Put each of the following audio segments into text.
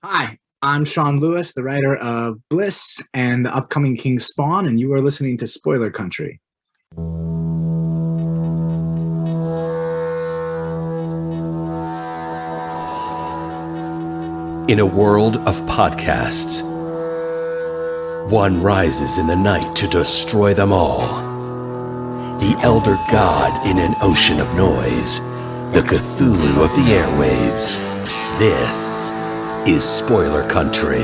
Hi, I'm Sean Lewis, the writer of Bliss and the upcoming King Spawn, and you are listening to Spoiler Country. In a world of podcasts, one rises in the night to destroy them all. The elder god in an ocean of noise, the Cthulhu of the airwaves. This is Spoiler Country.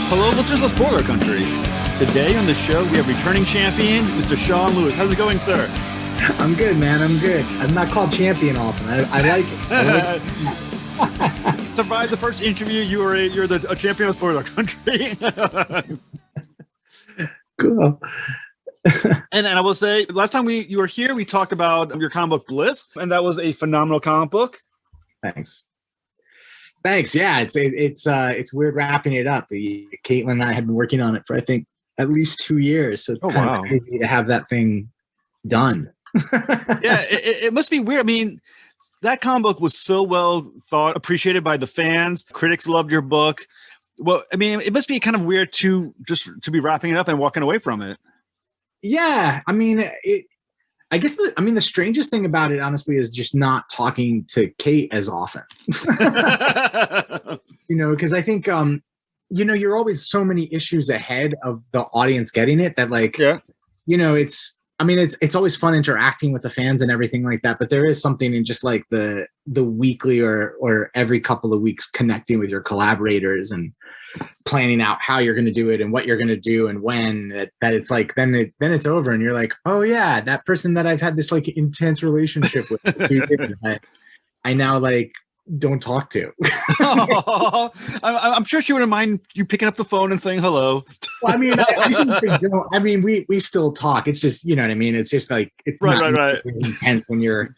Hello, listeners of Spoiler Country. Today on the show, we have returning champion, Mr. Sean Lewis. How's it going, sir? I'm good, man. I'm good. I'm not called champion often. I like it. Survived the first interview. You're a champion of Spoiler Country. Cool. and I will say, last time you were here, we talked about your comic book Bliss, and that was a phenomenal comic book. Thanks. Yeah, it's weird wrapping it up. Caitlin and I have been working on it for I think at least 2 years, so it's kind of crazy to have that thing done. Yeah, it must be weird. I mean, that comic book was so well thought, appreciated by the fans. Critics loved your book. Well, I mean, it must be kind of weird to be wrapping it up and walking away from it. Yeah, I mean, I guess the strangest thing about it, honestly, is just not talking to Kate as often. Because I think, you're always so many issues ahead of the audience getting it that, like, yeah. It's always fun interacting with the fans and everything like that, but there is something in just like the weekly or every couple of weeks connecting with your collaborators and planning out how you're going to do it and what you're going to do and when that it's like then it's over and you're like, oh yeah, that person that I've had this like intense relationship with for 2 years, I now like don't talk to. Oh, I'm sure she wouldn't mind you picking up the phone and saying hello. Well, I mean, we still talk. It's just, you know what I mean? It's just like, it's right. intense when you're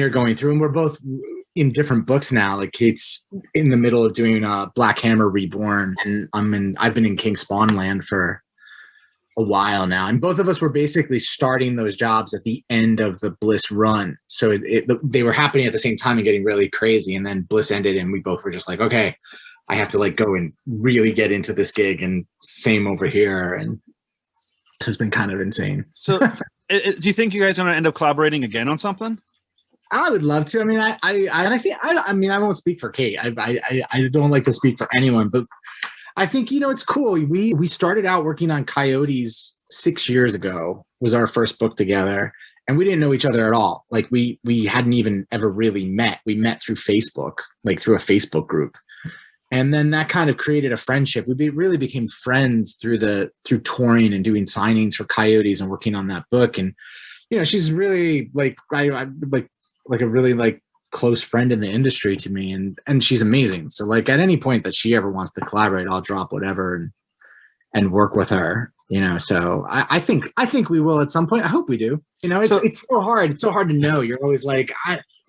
going through, and we're both in different books now. Like Kate's in the middle of doing Black Hammer Reborn, and I've been in King Spawn land for a while now, and both of us were basically starting those jobs at the end of the Bliss run. So they were happening at the same time and getting really crazy. And then Bliss ended, and we both were just like, okay, I have to like go and really get into this gig, and same over here. And this has been kind of insane. So do you think you guys are going to end up collaborating again on something? I would love to. I mean, I won't speak for Kate. I don't like to speak for anyone, but I think, it's cool. We started out working on Coyotes 6 years ago, was our first book together. And we didn't know each other at all. Like we hadn't even ever really met. We met through Facebook, like through a Facebook group. And then that kind of created a friendship. We really became friends through touring and doing signings for Coyotes and working on that book. And, she's really like, I like a really like close friend in the industry to me, and she's amazing. So like at any point that she ever wants to collaborate, I'll drop whatever and work with her, so I think we will at some point. I hope we do. It's so hard. It's so hard to know. You're always like,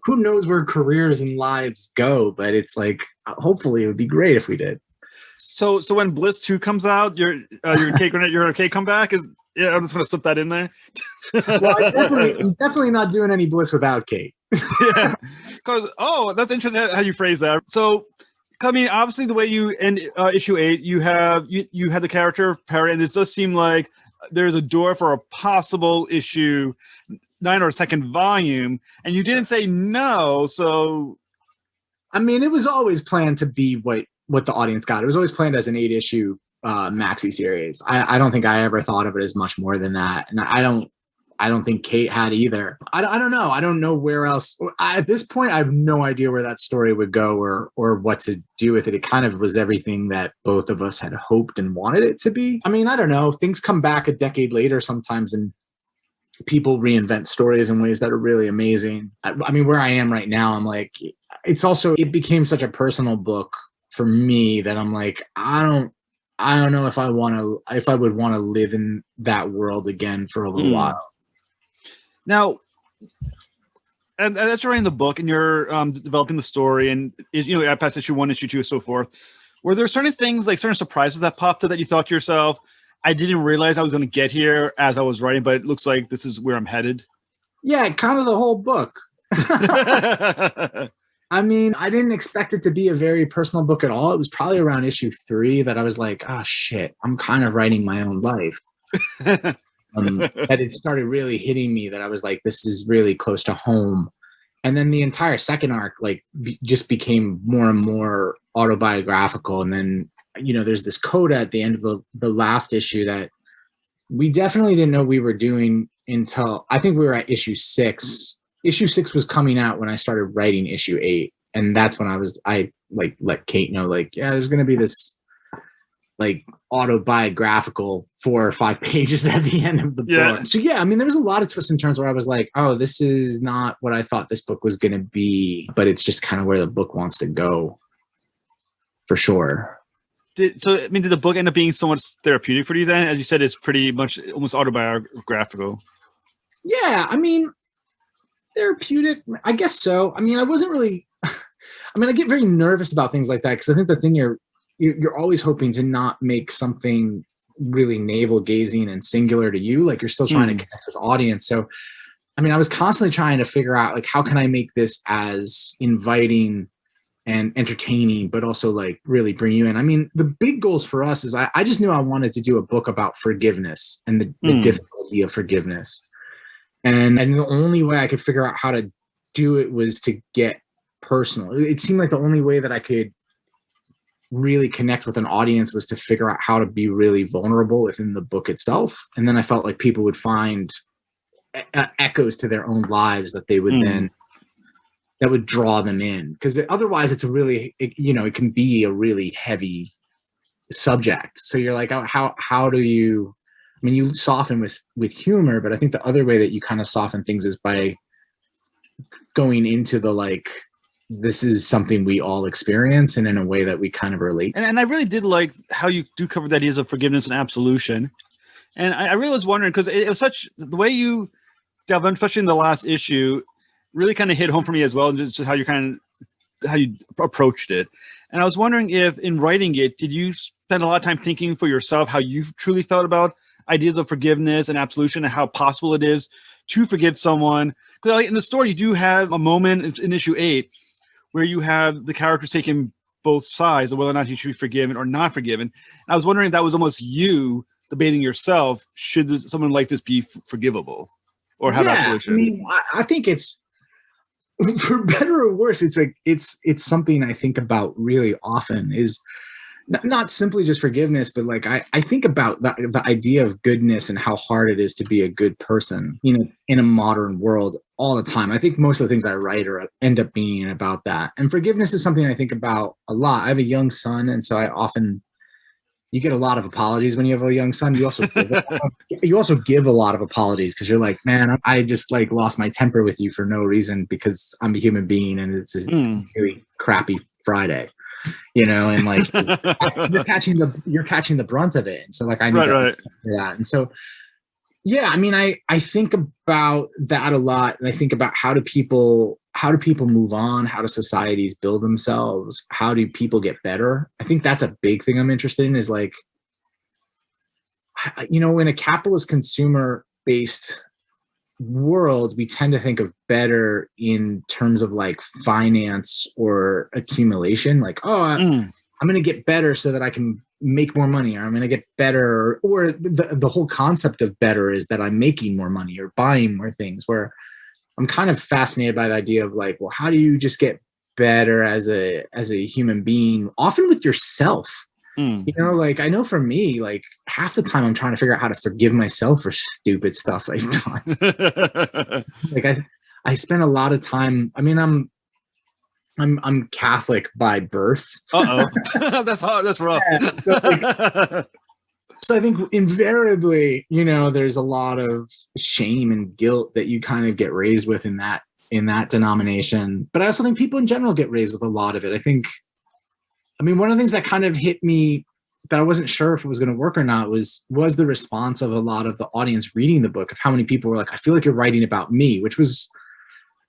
who knows where careers and lives go, but it's like, hopefully it would be great if we did. So when Bliss 2 comes out, your Kate comeback is, I'm just going to slip that in there. Well, I'm definitely not doing any Bliss without Kate. Yeah, because that's interesting how you phrase that. So, I mean, obviously, the way you end issue 8, you had the character Perry, and this does seem like there's a door for a possible issue 9 or a second volume, and you didn't say no. So, I mean, it was always planned to be what the audience got. It was always planned as an 8-issue maxi series. I don't think I ever thought of it as much more than that, and I don't think Kate had either. I don't know. I don't know where else. At this point, I have no idea where that story would go or what to do with it. It kind of was everything that both of us had hoped and wanted it to be. I mean, I don't know. Things come back a decade later sometimes, and people reinvent stories in ways that are really amazing. I mean, where I am right now, I'm like, it became such a personal book for me that I'm like, I don't know if I would want to live in that world again for a little while. Now, and as you're writing the book and you're developing the story, and at past issue 1, issue 2, and so forth, were there certain things, like certain surprises that popped up that you thought to yourself, I didn't realize I was going to get here as I was writing, but it looks like this is where I'm headed? Yeah, kind of the whole book. I mean, I didn't expect it to be a very personal book at all. It was probably around issue 3 that I was like, oh shit, I'm kind of writing my own life. That it started really hitting me that I was like, this is really close to home. And then the entire second arc just became more and more autobiographical. And then, there's this coda at the end of the last issue that we definitely didn't know we were doing until I think we were at issue 6. Issue 6 was coming out when I started writing issue 8. And that's when I let Kate know, yeah, there's going to be this autobiographical 4 or 5 pages at the end of the book. So yeah, I mean, there was a lot of twists and turns where I was like, oh, this is not what I thought this book was going to be, but it's just kind of where the book wants to go for sure. Did the book end up being so much therapeutic for you then? As you said, it's pretty much almost autobiographical. Yeah, I mean, therapeutic, I guess so. I mean, I wasn't really, I get very nervous about things like that because I think the thing you're always hoping to not make something really navel gazing and singular to you. You're still trying to connect with the audience. So, I mean, I was constantly trying to figure out how can I make this as inviting and entertaining, but also really bring you in. I mean, the big goals for us is I just knew I wanted to do a book about forgiveness and the difficulty of forgiveness. And the only way I could figure out how to do it was to get personal. It seemed like the only way that I could really connect with an audience was to figure out how to be really vulnerable within the book itself. And then I felt like people would find echoes to their own lives that they would then, that would draw them in. Because otherwise it's it can be a really heavy subject. So you're like, oh, how do you, I mean, you soften with humor, but I think the other way that you kind of soften things is by going into the this is something we all experience and in a way that we kind of relate. And I really did like how you do cover the ideas of forgiveness and absolution. And I really was wondering, because it was the way you delve in, especially in the last issue, really kind of hit home for me as well, and just how you approached it. And I was wondering if in writing it, did you spend a lot of time thinking for yourself how you truly felt about ideas of forgiveness and absolution and how possible it is to forgive someone? Because in the story, you do have a moment in issue 8 where you have the characters taking both sides of whether or not you should be forgiven or not forgiven. And I was wondering if that was almost you debating yourself, should someone like this be forgivable or have absolution? I mean, I think it's, for better or worse, it's something I think about really often, is not simply just forgiveness, but I think about the idea of goodness and how hard it is to be a good person, in a modern world all the time. I think most of the things I write end up being about that. And forgiveness is something I think about a lot. I have a young son, and so you get a lot of apologies when you have a young son. You also give a lot of apologies because you're like, man, I just lost my temper with you for no reason because I'm a human being and it's a really crappy Friday. And you're catching the brunt of it. And so I need to do that. And so, yeah, I mean, I think about that a lot. And I think about how do people move on? How do societies build themselves? How do people get better? I think that's a big thing I'm interested in, is in a capitalist consumer based world, we tend to think of better in terms of finance or accumulation. I'm going to get better so that I can make more money, or I'm going to get better, or the whole concept of better is that I'm making more money or buying more things, where I'm kind of fascinated by the idea of well, how do you just get better as a human being, often with yourself? I know for me, half the time I'm trying to figure out how to forgive myself for stupid stuff I've done. I spend a lot of time. I mean, I'm Catholic by birth. That's hard. That's rough. Yeah, so I think invariably, there's a lot of shame and guilt that you kind of get raised with in that denomination. But I also think people in general get raised with a lot of it. One of the things that kind of hit me that I wasn't sure if it was going to work or not was the response of a lot of the audience reading the book, of how many people were like, I feel like you're writing about me, which was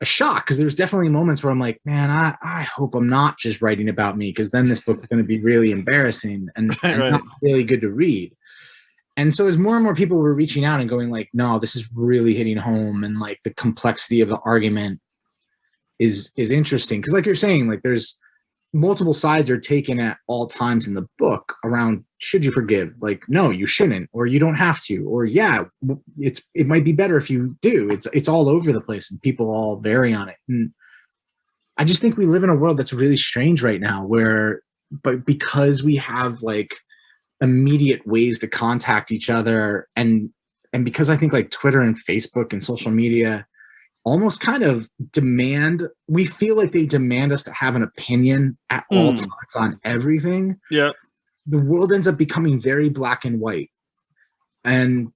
a shock, because there's definitely moments where I'm like, man, I hope I'm not just writing about me, because then this book is going to be really embarrassing and not really good to read. And so as more and more people were reaching out and going like, no, this is really hitting home, and like the complexity of the argument is interesting. Cause like you're saying, like there's multiple sides are taken at all times in the book around, should you forgive? Like, no, you shouldn't, or you don't have to, or yeah, it might be better if you do. It's all over the place and people all vary on it. And I just think we live in a world that's really strange right now but because we have like immediate ways to contact each other, and because I think like Twitter and Facebook and social media almost kind of we feel like they demand us to have an opinion at all times on everything. Yeah. The world ends up becoming very black and white. And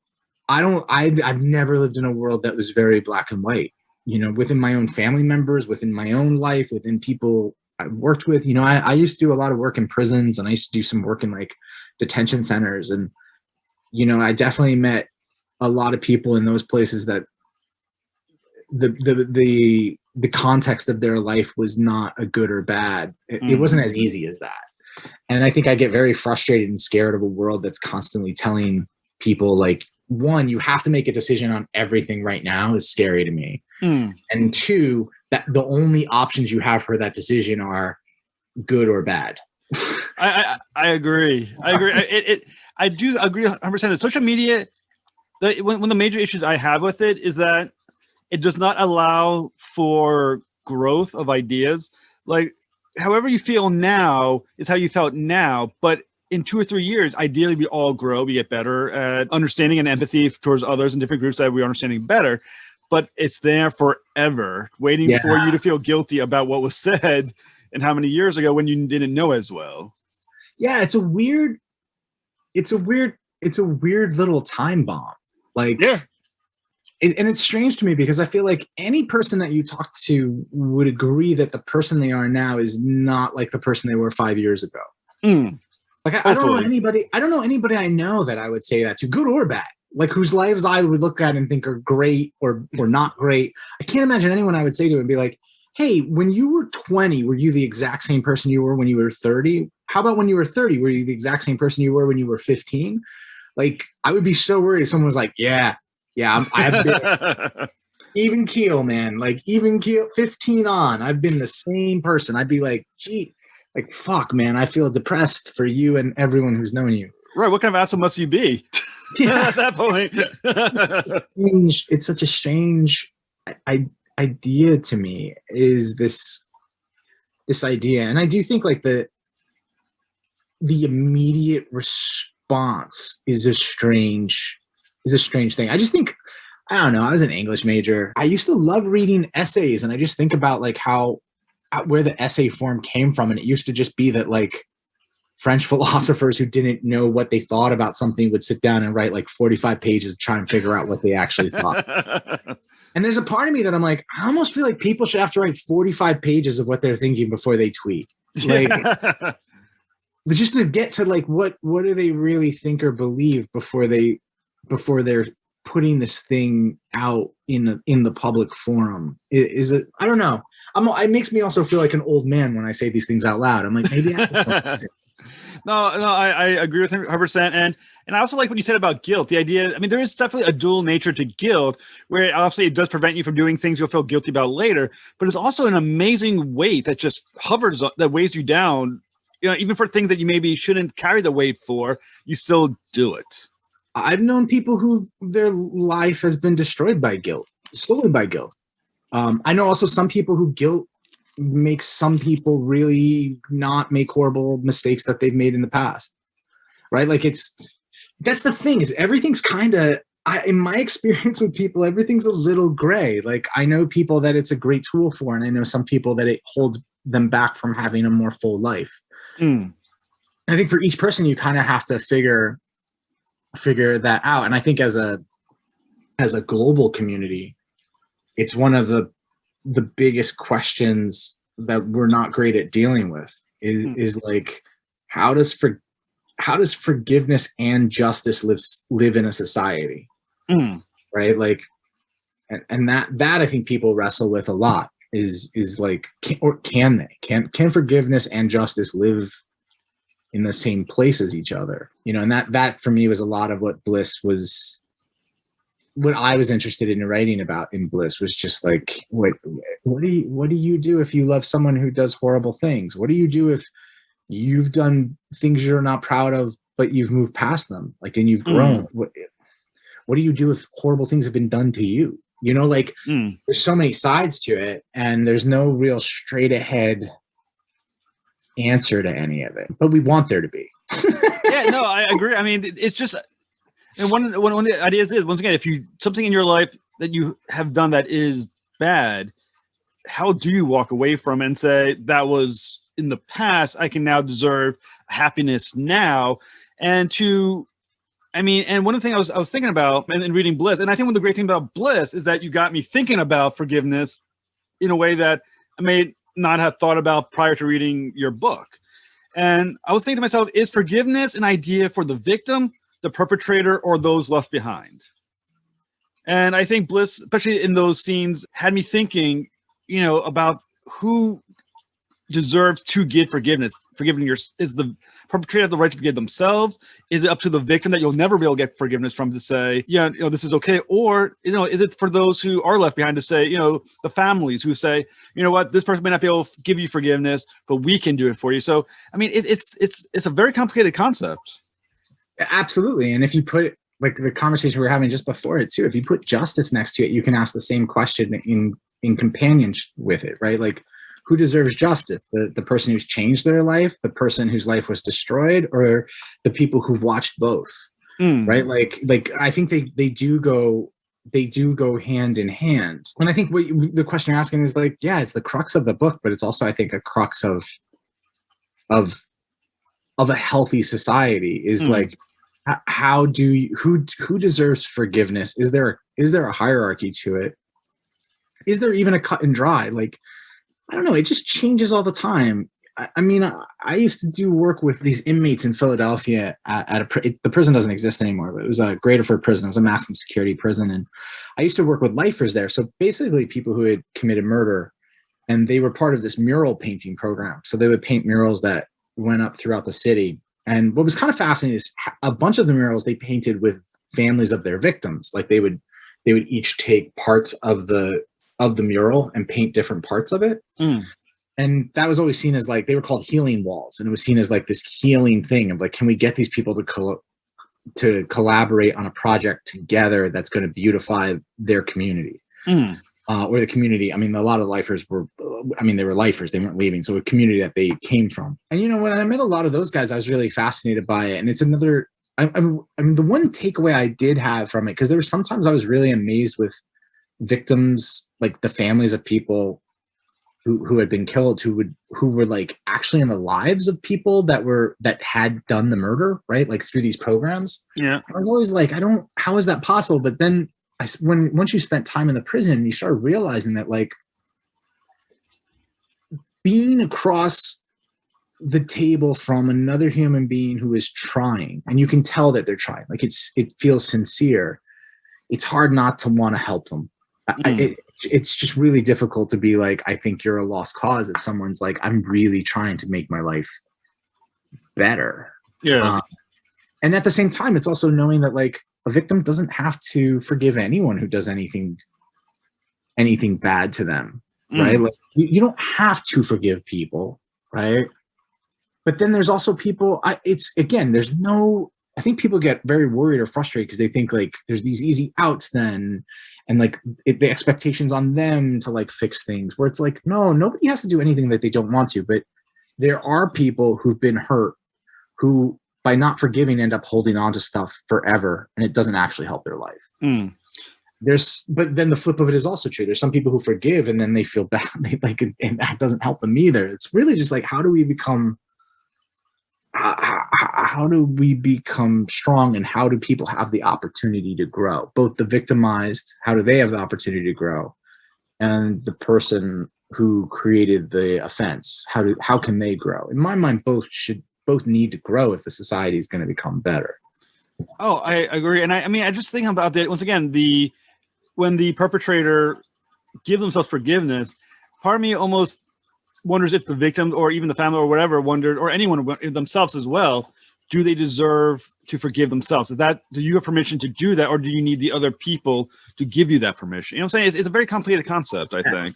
I've never lived in a world that was very black and white, within my own family members, within my own life, within people I've worked with. I used to do a lot of work in prisons, and I used to do some work in like detention centers. And, I definitely met a lot of people in those places that the context of their life was not a good or bad. It wasn't as easy as that. And I think I get very frustrated and scared of a world that's constantly telling people like, one, you have to make a decision on everything right now is scary to me. And two, that the only options you have for that decision are good or bad. I agree. I do agree 100%. that social media, one of the major issues I have with it is that it does not allow for growth of ideas. Like, however you feel now is how you felt now, but in 2 or 3 years, ideally we all grow, we get better at understanding and empathy towards others in different groups that we're understanding better, but it's there forever, waiting for you to feel guilty about what was said and how many years ago when you didn't know as well. Yeah, it's a weird little time bomb. Like, yeah. And it's strange to me because I feel like any person that you talk to would agree that the person they are now is not like the person they were 5 years ago. Like I don't know anybody I know that I would say that to, good or bad, like whose lives I would look at and think are great or not great. I can't imagine anyone I would say to and be like, hey, when you were 20, were you the exact same person you were when you were 30? How about when you were 30? Were you the exact same person you were when you were 15? Like, I would be so worried if someone was like, yeah, I've been even keel, man. Like, even keel, 15 on. I've been the same person. I'd be like, gee, like, fuck, man. I feel depressed for you and everyone who's known you. Right. What kind of asshole must you be at that point? It's such a strange idea to me, is this idea. And I do think like the immediate response is a strange thing. I just think, I don't know, I was an English major. I used to love reading essays, and I just think about like where the essay form came from. And it used to just be that like French philosophers who didn't know what they thought about something would sit down and write like 45 pages to try and figure out what they actually thought. And there's a part of me that I'm like, I almost feel like people should have to write 45 pages of what they're thinking before they tweet. Like, just to get to like, what do they really think or believe before they're putting this thing out in the public forum. Is it? I don't know. It makes me also feel like an old man when I say these things out loud. I'm like, maybe. No, I agree with him 100%. And I also like what you said about guilt. The idea, I mean, there is definitely a dual nature to guilt, where obviously it does prevent you from doing things you'll feel guilty about later, but it's also an amazing weight that just hovers, that weighs you down. Even for things that you maybe shouldn't carry the weight for, you still do it. I've known people who their life has been destroyed by guilt, solely by guilt. I know also some people who guilt makes some people really not make horrible mistakes that they've made in the past, right? Like that's the thing, is everything's kind of, in my experience with people, everything's a little gray. Like, I know people that it's a great tool for, and I know some people that it holds them back from having a more full life. I think for each person, you kind of have to figure that out. And I think as a global community, it's one of the biggest questions that we're not great at dealing with is like, how does forgiveness and justice live in a society? Right? Like, and that I think people wrestle with a lot is like, can forgiveness and justice live in the same place as each other, and that for me was a lot of what Bliss was, what I was interested in writing about in Bliss, was just like, what do you do if you love someone who does horrible things? What do you do if you've done things you're not proud of, but you've moved past them, like, and you've grown? What do you do if horrible things have been done to you? There's so many sides to it, and there's no real straight ahead answer to any of it, but we want there to be. Yeah, no, I agree. I mean, it's just, and one of the ideas is, once again, if you, something in your life that you have done that is bad, how do you walk away from it and say, that was in the past, I can now deserve happiness now? And one of the things I was thinking about and reading Bliss, and I think one of the great things about Bliss is that you got me thinking about forgiveness in a way that I may not have thought about prior to reading your book. And I was thinking to myself, is forgiveness an idea for the victim, the perpetrator, or those left behind? And I think Bliss, especially in those scenes, had me thinking, about who deserves to get forgiveness. Is the perpetrator have the right to forgive themselves? Is it up to the victim that you'll never be able to get forgiveness from to say, this is okay? Or, is it for those who are left behind to say, the families who say, what, this person may not be able to give you forgiveness, but we can do it for you. So, I mean, it's a very complicated concept. Absolutely. And if you put, like the conversation we were having just before it too, if you put justice next to it, you can ask the same question in companionship with it, right? Like, who deserves justice? The person who's changed their life, the person whose life was destroyed, or the people who've watched both, right? Like I think they do go hand in hand. And I think what the question you're asking is like, yeah, it's the crux of the book, but it's also, I think, a crux of a healthy society is like, how do you, who deserves forgiveness? Is there a hierarchy to it? Is there even a cut and dry? Like, I don't know. It just changes all the time. I mean, I used to do work with these inmates in Philadelphia the prison doesn't exist anymore, but it was a Graterford prison. It was a maximum security prison. And I used to work with lifers there. So basically people who had committed murder, and they were part of this mural painting program. So they would paint murals that went up throughout the city. And what was kind of fascinating is a bunch of the murals they painted with families of their victims. Like they would each take parts of the mural and paint different parts of it. And that was always seen as like, they were called healing walls. And it was seen as like this healing thing of like, can we get these people to collaborate on a project together that's going to beautify their community or the community. I mean, a lot of lifers they were lifers, they weren't leaving. So a community that they came from. And, when I met a lot of those guys, I was really fascinated by it. And it's another, I mean, the one takeaway I did have from it, because there were sometimes I was really amazed with victims, like the families of people who had been killed, who were like actually in the lives of people that had done the murder, right? Like through these programs. Yeah. I was always like, how is that possible? But then once you spent time in the prison, you started realizing that like being across the table from another human being who is trying, and you can tell that they're trying, like it feels sincere. It's hard not to want to help them. It's just really difficult to be like, I think you're a lost cause if someone's like, I'm really trying to make my life better. Yeah. And at the same time, it's also knowing that like a victim doesn't have to forgive anyone who does anything bad to them, right? Like you don't have to forgive people, right? But then there's also people, I think people get very worried or frustrated because they think like there's these easy outs then, and like the expectations on them to like fix things, where it's like, no, nobody has to do anything that they don't want to. But there are people who've been hurt who, by not forgiving, end up holding on to stuff forever, and it doesn't actually help their life. But then the flip of it is also true. There's some people who forgive and then they feel bad, and that doesn't help them either. It's really just like, how do we become strong, and how do people have the opportunity to grow? Both the victimized, how do they have the opportunity to grow, and the person who created the offense, how can they grow? In my mind, both need to grow if the society is going to become better. Oh, I agree. And I mean, I just think about that once again, when the perpetrator gives themselves forgiveness, part of me almost wonders if the victim or even the family or whatever wondered, or anyone themselves as well, do they deserve to forgive themselves? Do you have permission to do that, or do you need the other people to give you that permission? You know what I'm saying? It's a very complicated concept, I think.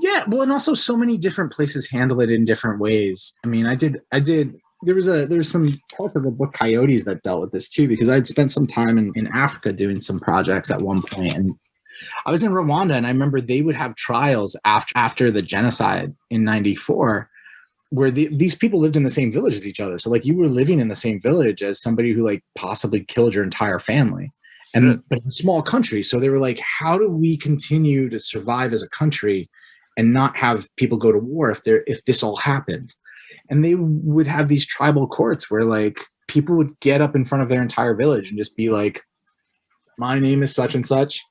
Yeah, well, and also so many different places handle it in different ways. I mean, there was some parts of the book Coyotes that dealt with this too, because I'd spent some time in Africa doing some projects at one point, and I was in Rwanda, and I remember they would have trials after the genocide in '94, where these people lived in the same village as each other. So like you were living in the same village as somebody who like possibly killed your entire family, but it's a small country. So they were like, how do we continue to survive as a country and not have people go to war if this all happened? And they would have these tribal courts where like people would get up in front of their entire village and just be like, my name is such and such.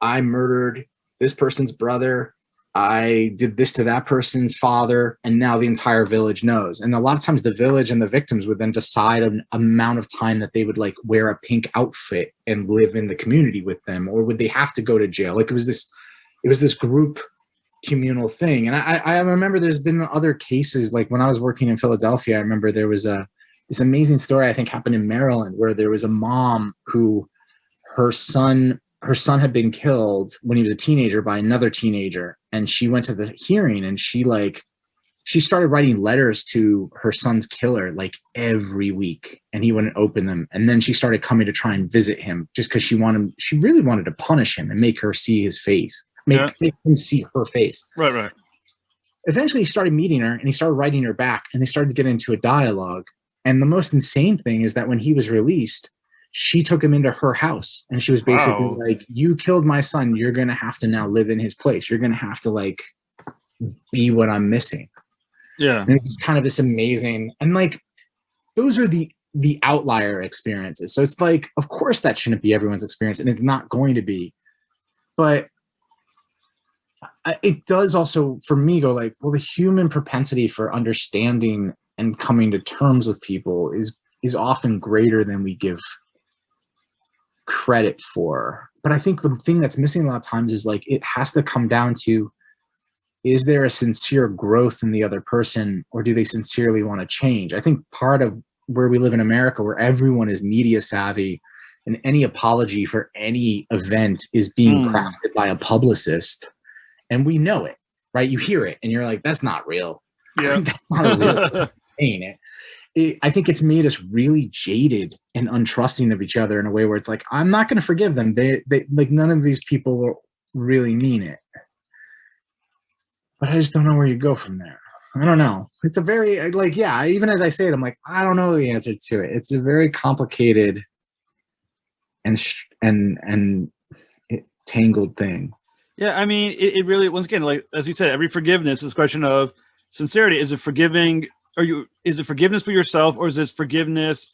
I murdered this person's brother. I did this to that person's father. And now the entire village knows. And a lot of times the village and the victims would then decide an amount of time that they would like wear a pink outfit and live in the community with them, or would they have to go to jail? Like it was this group communal thing. And I remember there's been other cases, like when I was working in Philadelphia, I remember there was this amazing story I think happened in Maryland, where there was a mom who her son had been killed when he was a teenager by another teenager. And she went to the hearing, and she started writing letters to her son's killer like every week, and he wouldn't open them. And then she started coming to try and visit him just because she really wanted to punish him and make her see his face, make him see her face. Right. Eventually he started meeting her, and he started writing her back, and they started to get into a dialogue. And the most insane thing is that when he was released, she took him into her house, and she was basically like, you killed my son. You're going to have to now live in his place. You're going to have to like be what I'm missing. Yeah. And it's kind of this amazing, and like, those are the outlier experiences. So it's like, of course that shouldn't be everyone's experience, and it's not going to be, but it does also for me go like, well, the human propensity for understanding and coming to terms with people is often greater than we give credit for. But I think the thing that's missing a lot of times is like, it has to come down to, is there a sincere growth in the other person, or do they sincerely want to change? I think part of where we live in America, where everyone is media savvy, and any apology for any event is being crafted by a publicist, and we know it, right? You hear it and you're like, that's not real. Yeah. That's not a real saying it. I think it's made us really jaded and untrusting of each other in a way where it's like, I'm not going to forgive them. They like, none of these people will really mean it. But I just don't know where you go from there. I don't know. It's a very like, yeah, even as I say it, I'm like, I don't know the answer to it. It's a very complicated and tangled thing. Yeah, I mean, it really, once again, like as you said, every forgiveness is a question of sincerity. Is it forgiving? Is it forgiveness for yourself, or is this forgiveness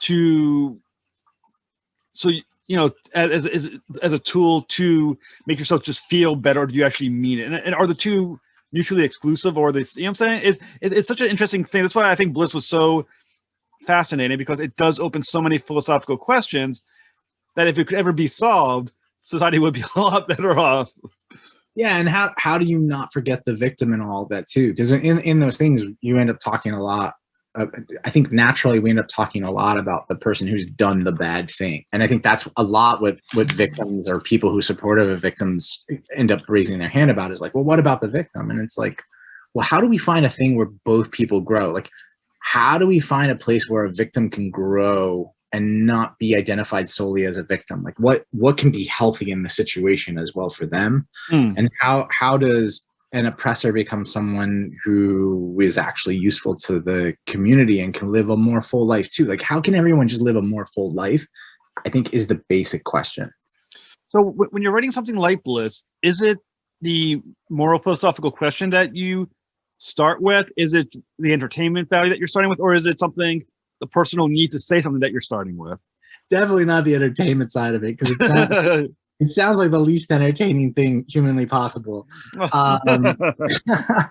to, so you know, as a tool to make yourself just feel better, or do you actually mean it? And are the two mutually exclusive, or they, you know what I'm saying? It's such an interesting thing. That's why I think Bliss was so fascinating, because it does open so many philosophical questions that if it could ever be solved, society would be a lot better off. Yeah, and how do you not forget the victim and all of that too? Because in those things, you end up talking a lot. I think naturally we end up talking a lot about the person who's done the bad thing. And I think that's a lot what victims or people who supportive of victims end up raising their hand about, is like, well, what about the victim? And it's like, well, how do we find a thing where both people grow? Like, how do we find a place where a victim can grow and not be identified solely as a victim? Like what can be healthy in the situation as well for them? And how does an oppressor become someone who is actually useful to the community and can live a more full life too? Like, how can everyone just live a more full life, I think, is the basic question. So when you're writing something like Bliss, is it the moral philosophical question that you start with? Is it the entertainment value that you're starting with? Or is it something, the personal need to say something, that you're starting with? Definitely not the entertainment side of it, because it sounds like the least entertaining thing humanly possible. I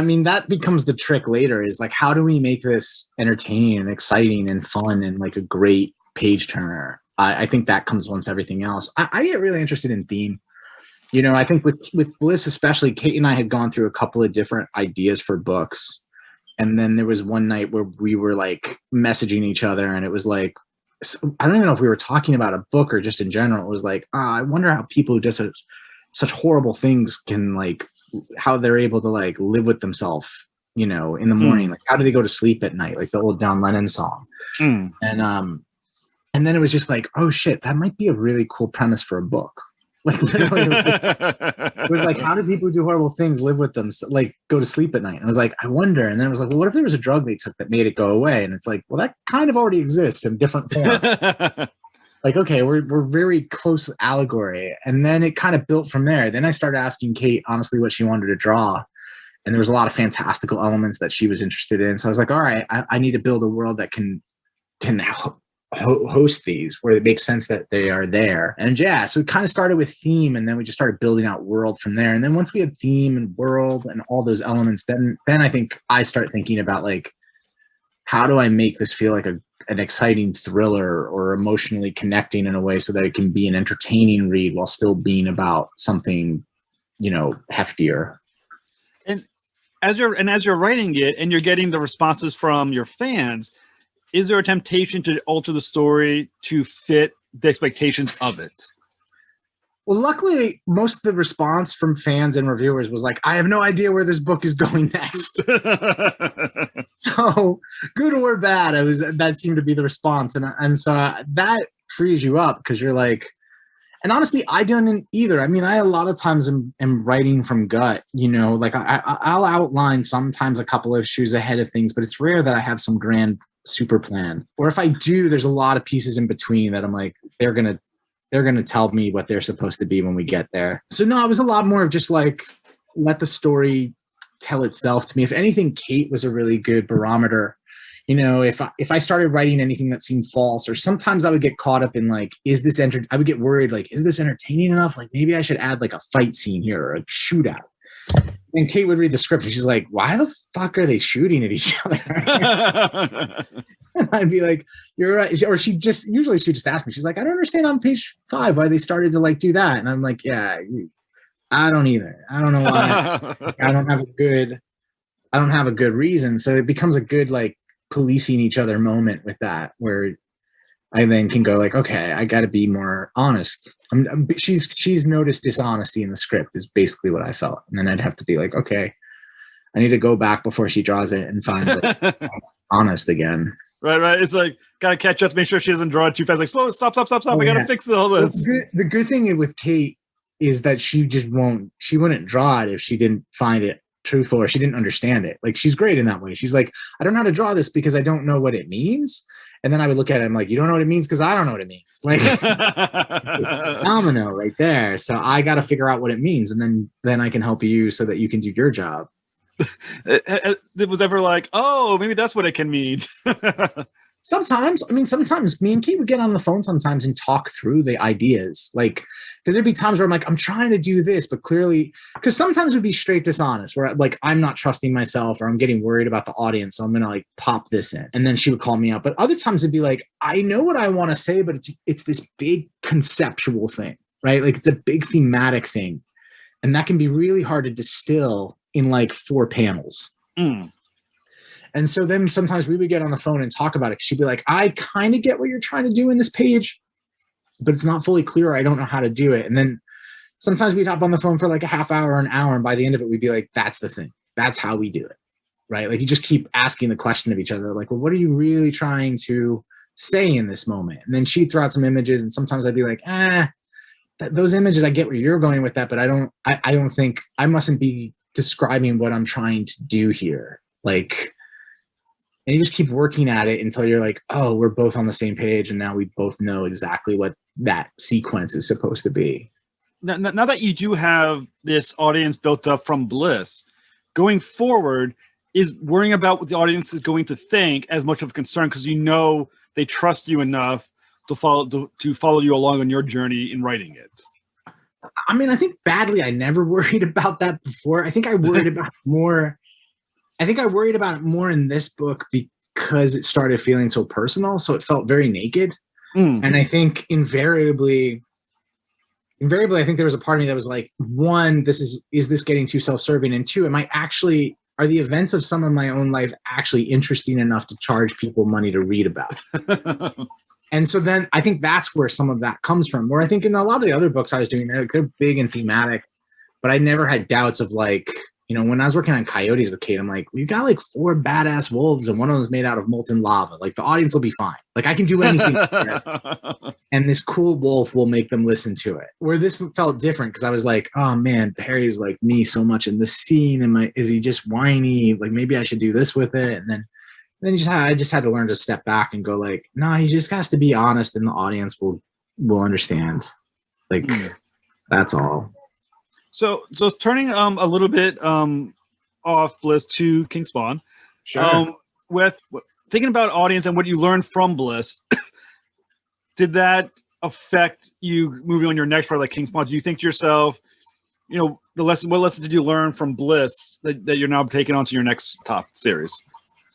mean, that becomes the trick later, is like, how do we make this entertaining and exciting and fun and like a great page turner? I think that comes once everything else. I get really interested in theme. I think with Bliss especially, Kate and I had gone through a couple of different ideas for books, and then there was one night where we were like messaging each other, and it was like, I don't even know if we were talking about a book or just in general. It was like, I wonder how people who do such horrible things can, like, how they're able to like live with themselves, in the morning. Like, how do they go to sleep at night? Like the old John Lennon song. And then it was just like, oh shit, that might be a really cool premise for a book. Like, literally, it was like, how do people who do horrible things live with them, like go to sleep at night? And I was like, I wonder. And then it was like, well, what if there was a drug they took that made it go away? And it's like, well, that kind of already exists in different forms. Like, okay, we're very close allegory. And then it kind of built from there. Then I started asking Kate, honestly, what she wanted to draw. And there was a lot of fantastical elements that she was interested in. So I was like, all right, I need to build a world that can host these, where it makes sense that they are there. And yeah, so we kind of started with theme, and then we just started building out world from there. And then once we had theme and world and all those elements, then I think I start thinking about, like, how do I make this feel like an exciting thriller or emotionally connecting in a way so that it can be an entertaining read while still being about something, heftier. And as you're writing it and you're getting the responses from your fans, is there a temptation to alter the story to fit the expectations of it? Well, luckily, most of the response from fans and reviewers was like, I have no idea where this book is going next. So, good or bad, that seemed to be the response. And so that frees you up, because you're like, and honestly, I don't either. I mean, I a lot of times am writing from gut, like I'll outline sometimes a couple of issues ahead of things, but it's rare that I have some grand super plan. Or if I do, there's a lot of pieces in between that I'm like, they're gonna tell me what they're supposed to be when we get there. So no, it was a lot more of just like, let the story tell itself to me. If anything, Kate was a really good barometer. If I started writing anything that seemed false, or sometimes I would get caught up in like, I would get worried, like, is this entertaining enough? Like, maybe I should add like a fight scene here or a shootout. And Kate would read the script and she's like, why the fuck are they shooting at each other? And I'd be like, you're right. Or she just asked me, she's like, I don't understand on page 5 why they started to like do that. And I'm like, yeah, I don't either. I don't know why. I don't have a good reason. So it becomes a good, like, policing each other moment with that, where I then can go like, okay, I got to be more honest. She's noticed dishonesty in the script is basically what I felt. And then I'd have to be like, okay, I need to go back before she draws it and find like, honest again. Right. It's like, got to catch up to make sure she doesn't draw it too fast. Like, slow, stop. Oh, I got to fix all this. The good thing with Kate is that she wouldn't draw it if she didn't find it truthful or she didn't understand it. Like, she's great in that way. She's like, I don't know how to draw this because I don't know what it means. And then I would look at it and I'm like, you don't know what it means because I don't know what it means. Like, domino right there. So I got to figure out what it means, and then I can help you so that you can do your job. It was ever like, oh, maybe that's what it can mean. Sometimes me and Kate would get on the phone sometimes and talk through the ideas. Like, because there'd be times where I'm like, I'm trying to do this, but clearly, because sometimes we'd be straight dishonest, where like, I'm not trusting myself or I'm getting worried about the audience. So I'm going to like pop this in. And then she would call me out. But other times it'd be like, I know what I want to say, but it's this big conceptual thing, right? Like, it's a big thematic thing. And that can be really hard to distill in like 4 panels. And so then sometimes we would get on the phone and talk about it. She'd be like, I kind of get what you're trying to do in this page, but it's not fully clear. I don't know how to do it. And then sometimes we'd hop on the phone for like a half hour or an hour. And by the end of it, we'd be like, that's the thing. That's how we do it. Right. Like, you just keep asking the question of each other. Like, well, what are you really trying to say in this moment? And then she'd throw out some images. And sometimes I'd be like, those images, I get where you're going with that, but I don't think I mustn't be describing what I'm trying to do here. Like, and you just keep working at it until you're like, oh, we're both on the same page. And now we both know exactly what that sequence is supposed to be. Now that you do have this audience built up from Bliss, going forward, is worrying about what the audience is going to think as much of a concern, because they trust you enough to follow you along on your journey in writing it. I mean, I think badly, I never worried about that before. I think I worried about more. I think I worried about it more in this book because it started feeling so personal. So it felt very naked. And I think invariably invariably, I think there was a part of me that was like, one, is this getting too self-serving? And two, are the events of some of my own life actually interesting enough to charge people money to read about? And so then I think that's where some of that comes from, where I think in a lot of the other books I was doing, they're big and thematic, but I never had doubts of like, when I was working on Coyotes with Kate, I'm like, we've got like 4 badass wolves and one of them's made out of molten lava. Like the audience will be fine. Like I can do anything. And this cool wolf will make them listen to it. Where this felt different because I was like, oh man, Perry's like me so much in this scene. Is he just whiny? Like maybe I should do this with it. And then I just had to learn to step back and go like, no, he just has to be honest and the audience will understand. Like that's all. So turning a little bit off Bliss to King Spawn, Sure. With thinking about audience and what you learned from Bliss, did that affect you moving on your next part like King Spawn? Do you think to yourself, what lesson did you learn from Bliss that you're now taking on to your next top series?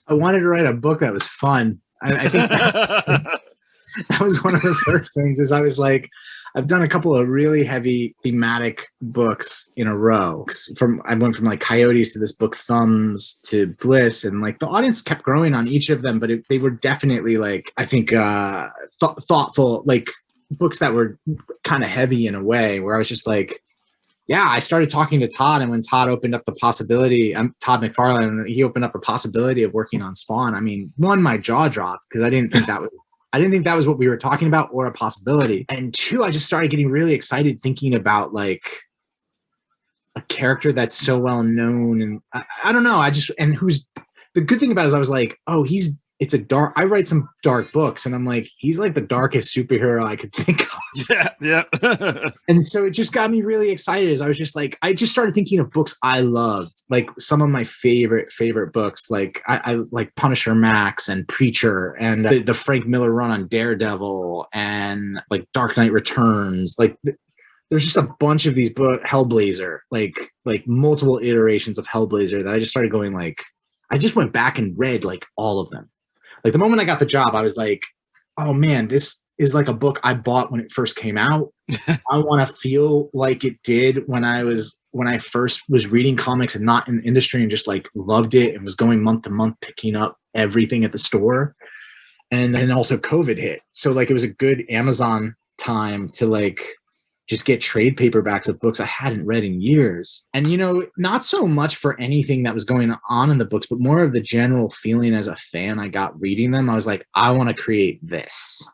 I wanted to write a book that was fun. I think that was one of the first things is I was like, I've done a couple of really heavy thematic books in a row. I went from like Coyotes to this book Thumbs to Bliss, and like the audience kept growing on each of them, but they were definitely like, I think thoughtful, like books that were kind of heavy in a way where I was just like, yeah, I started talking to Todd, and when Todd opened up the possibility, Todd McFarlane, he opened up the possibility of working on Spawn. I mean, one, my jaw dropped because I didn't think that was what we were talking about or a possibility. And two, I just started getting really excited thinking about like a character that's so well known. And I don't know. Who's the good thing about it is I was like, oh, I write some dark books and I'm like, he's like the darkest superhero I could think of. Yeah. And so it just got me really excited as I was just like, I just started thinking of books I loved, like some of my favorite books. Like I like Punisher Max and Preacher and the Frank Miller run on Daredevil and like Dark Knight Returns. Like there's just a bunch of these books, Hellblazer, like multiple iterations of Hellblazer that I just started going like, I just went back and read like all of them. Like the moment I got the job, I was like, oh man, this is like a book I bought when it first came out. I want to feel like it did when I first was reading comics and not in the industry and just like loved it and was going month to month picking up everything at the store. And then also COVID hit. So like it was a good Amazon time to like just get trade paperbacks of books I hadn't read in years. And, not so much for anything that was going on in the books, but more of the general feeling as a fan I got reading them. I was like, I want to create this.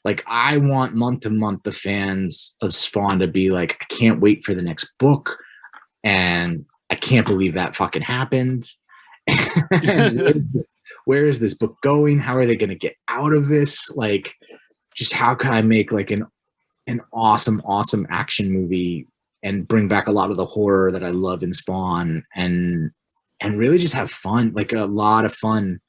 Like, I want month to month the fans of Spawn to be like, I can't wait for the next book. And I can't believe that fucking happened. Where is this book going? How are they going to get out of this? Like, just how can I make like an awesome action movie and bring back a lot of the horror that I love in Spawn and really just have fun, like a lot of fun,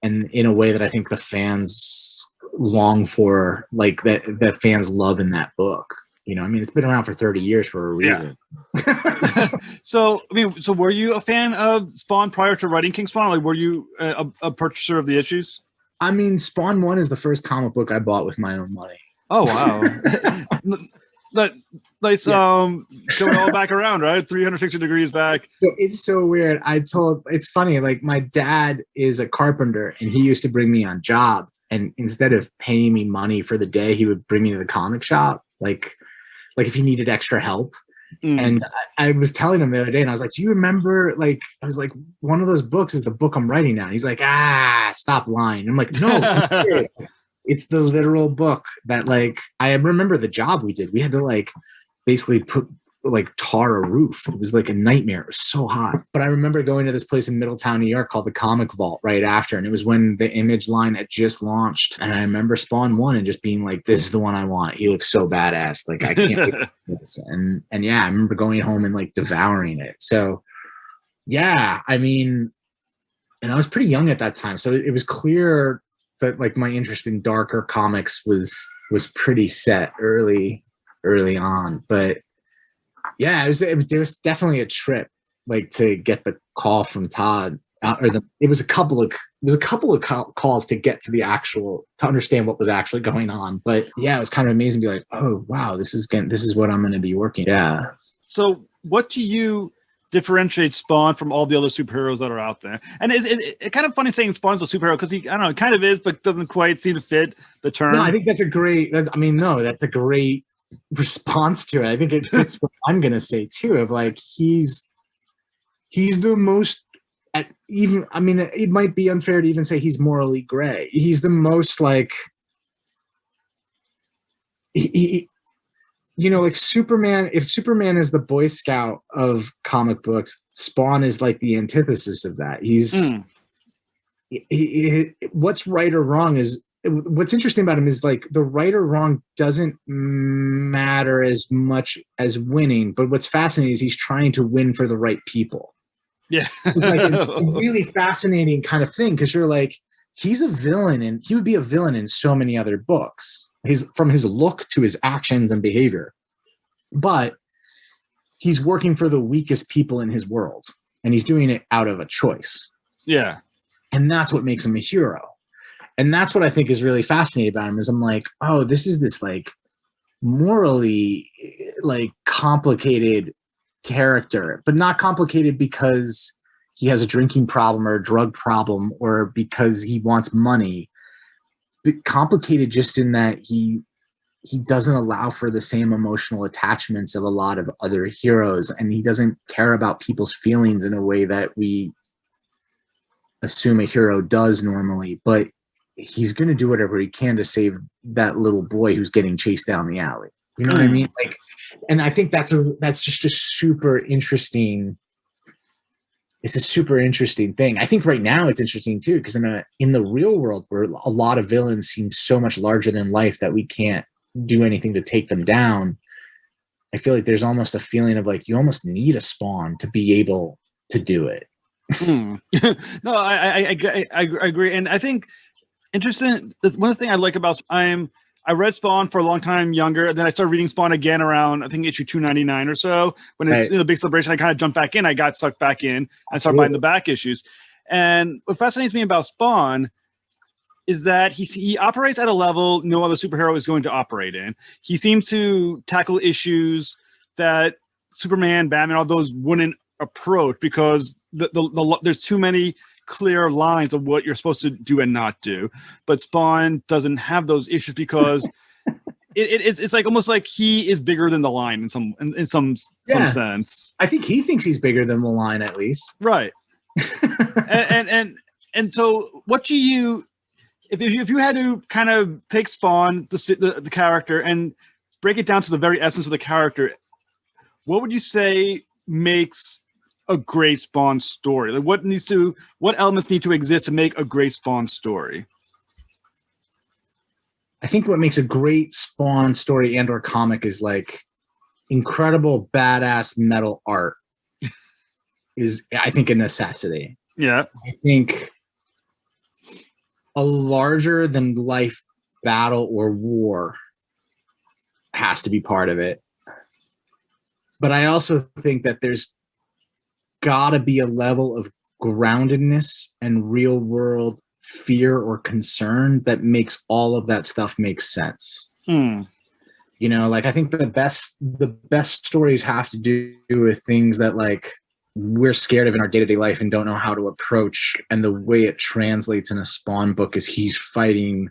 and in a way that I think the fans long for, like that fans love in that book. I mean, it's been around for 30 years for a reason. Yeah. So were you a fan of Spawn prior to writing King Spawn? Like, were you a purchaser of the issues? I mean, Spawn 1 is the first comic book I bought with my own money. Oh wow! Nice. Going all back around, right? 360 degrees back. It's so weird. It's funny. Like my dad is a carpenter, and he used to bring me on jobs. And instead of paying me money for the day, he would bring me to the comic shop, like if he needed extra help. And I was telling him the other day, and I was like, "Do you remember?" Like, I was like, "One of those books is the book I'm writing now." And he's like, "Stop lying." I'm like, "No." I'm serious. It's the literal book that like I remember the job we did. We had to like basically tar a roof. It was like a nightmare. It was so hot. But I remember going to this place in Middletown, New York called the Comic Vault right after. And it was when the Image line had just launched. And I remember Spawn 1 and just being like, this is the one I want. He looks so badass. Like I can't wait for this. And yeah, I remember going home and like devouring it. So yeah, I mean, and I was pretty young at that time. So it was clear that like my interest in darker comics was pretty set early on. But yeah, there was definitely a trip like to get the call from Todd it was a couple of calls to get to to understand what was actually going on. But yeah, it was kind of amazing to be like, oh wow, this is what I'm going to be working. Yeah. So what do you differentiate Spawn from all the other superheroes that are out there? And it's kind of funny saying Spawn's a superhero because he, I don't know, kind of is, but doesn't quite seem to fit the term. No, I think that's a great response to it. I think it fits what I'm going to say too, of like, he's the most, it might be unfair to even say he's morally gray. He's the most like, like Superman, if Superman is the Boy Scout of comic books, Spawn is like the antithesis of that. What's right or wrong is, what's interesting about him is like the right or wrong doesn't matter as much as winning, but what's fascinating is he's trying to win for the right people. Yeah. It's like a really fascinating kind of thing, because you're like, he's a villain, and he would be a villain in so many other books, from his look to his actions and behavior. But he's working for the weakest people in his world, and he's doing it out of a choice. Yeah. And that's what makes him a hero. And that's what I think is really fascinating about him, is I'm like, oh, this is this like morally like complicated character, but not complicated because he has a drinking problem or a drug problem or because he wants money, but complicated just in that he doesn't allow for the same emotional attachments of a lot of other heroes, and he doesn't care about people's feelings in a way that we assume a hero does normally, but he's going to do whatever he can to save that little boy who's getting chased down the alley. You know what I mean? Like, and I think that's just a super interesting. It's a super interesting thing. I think right now it's interesting too, because in the real world, where a lot of villains seem so much larger than life that we can't do anything to take them down, I feel like there's almost a feeling of like, you almost need a Spawn to be able to do it. No, I agree. And I think interesting, one of the things I like about, I read Spawn for a long time younger, and then I started reading Spawn again around, I think, issue 299 or so. When it's the big celebration, I kind of jumped back in. I got sucked back in. I started buying the back issues. And what fascinates me about Spawn is that he operates at a level no other superhero is going to operate in. He seems to tackle issues that Superman, Batman, all those wouldn't approach, because there's too many clear lines of what you're supposed to do and not do. But Spawn doesn't have those issues because it's like almost like he is bigger than the line in some sense. I think he thinks he's bigger than the line, at least. Right. and so what do you, if you had to kind of take Spawn, the character, and break it down to the very essence of the character, what would you say makes a great Spawn story? Like, what elements need to exist to make a great Spawn story? I think what makes a great Spawn story and or comic is like incredible badass metal art is, I think, a necessity. Yeah. I think a larger than life battle or war has to be part of it. But I also think that there's gotta be a level of groundedness and real world fear or concern that makes all of that stuff make sense. Like, I think the best stories have to do with things that like we're scared of in our day-to-day life and don't know how to approach, and the way it translates in a Spawn book is he's fighting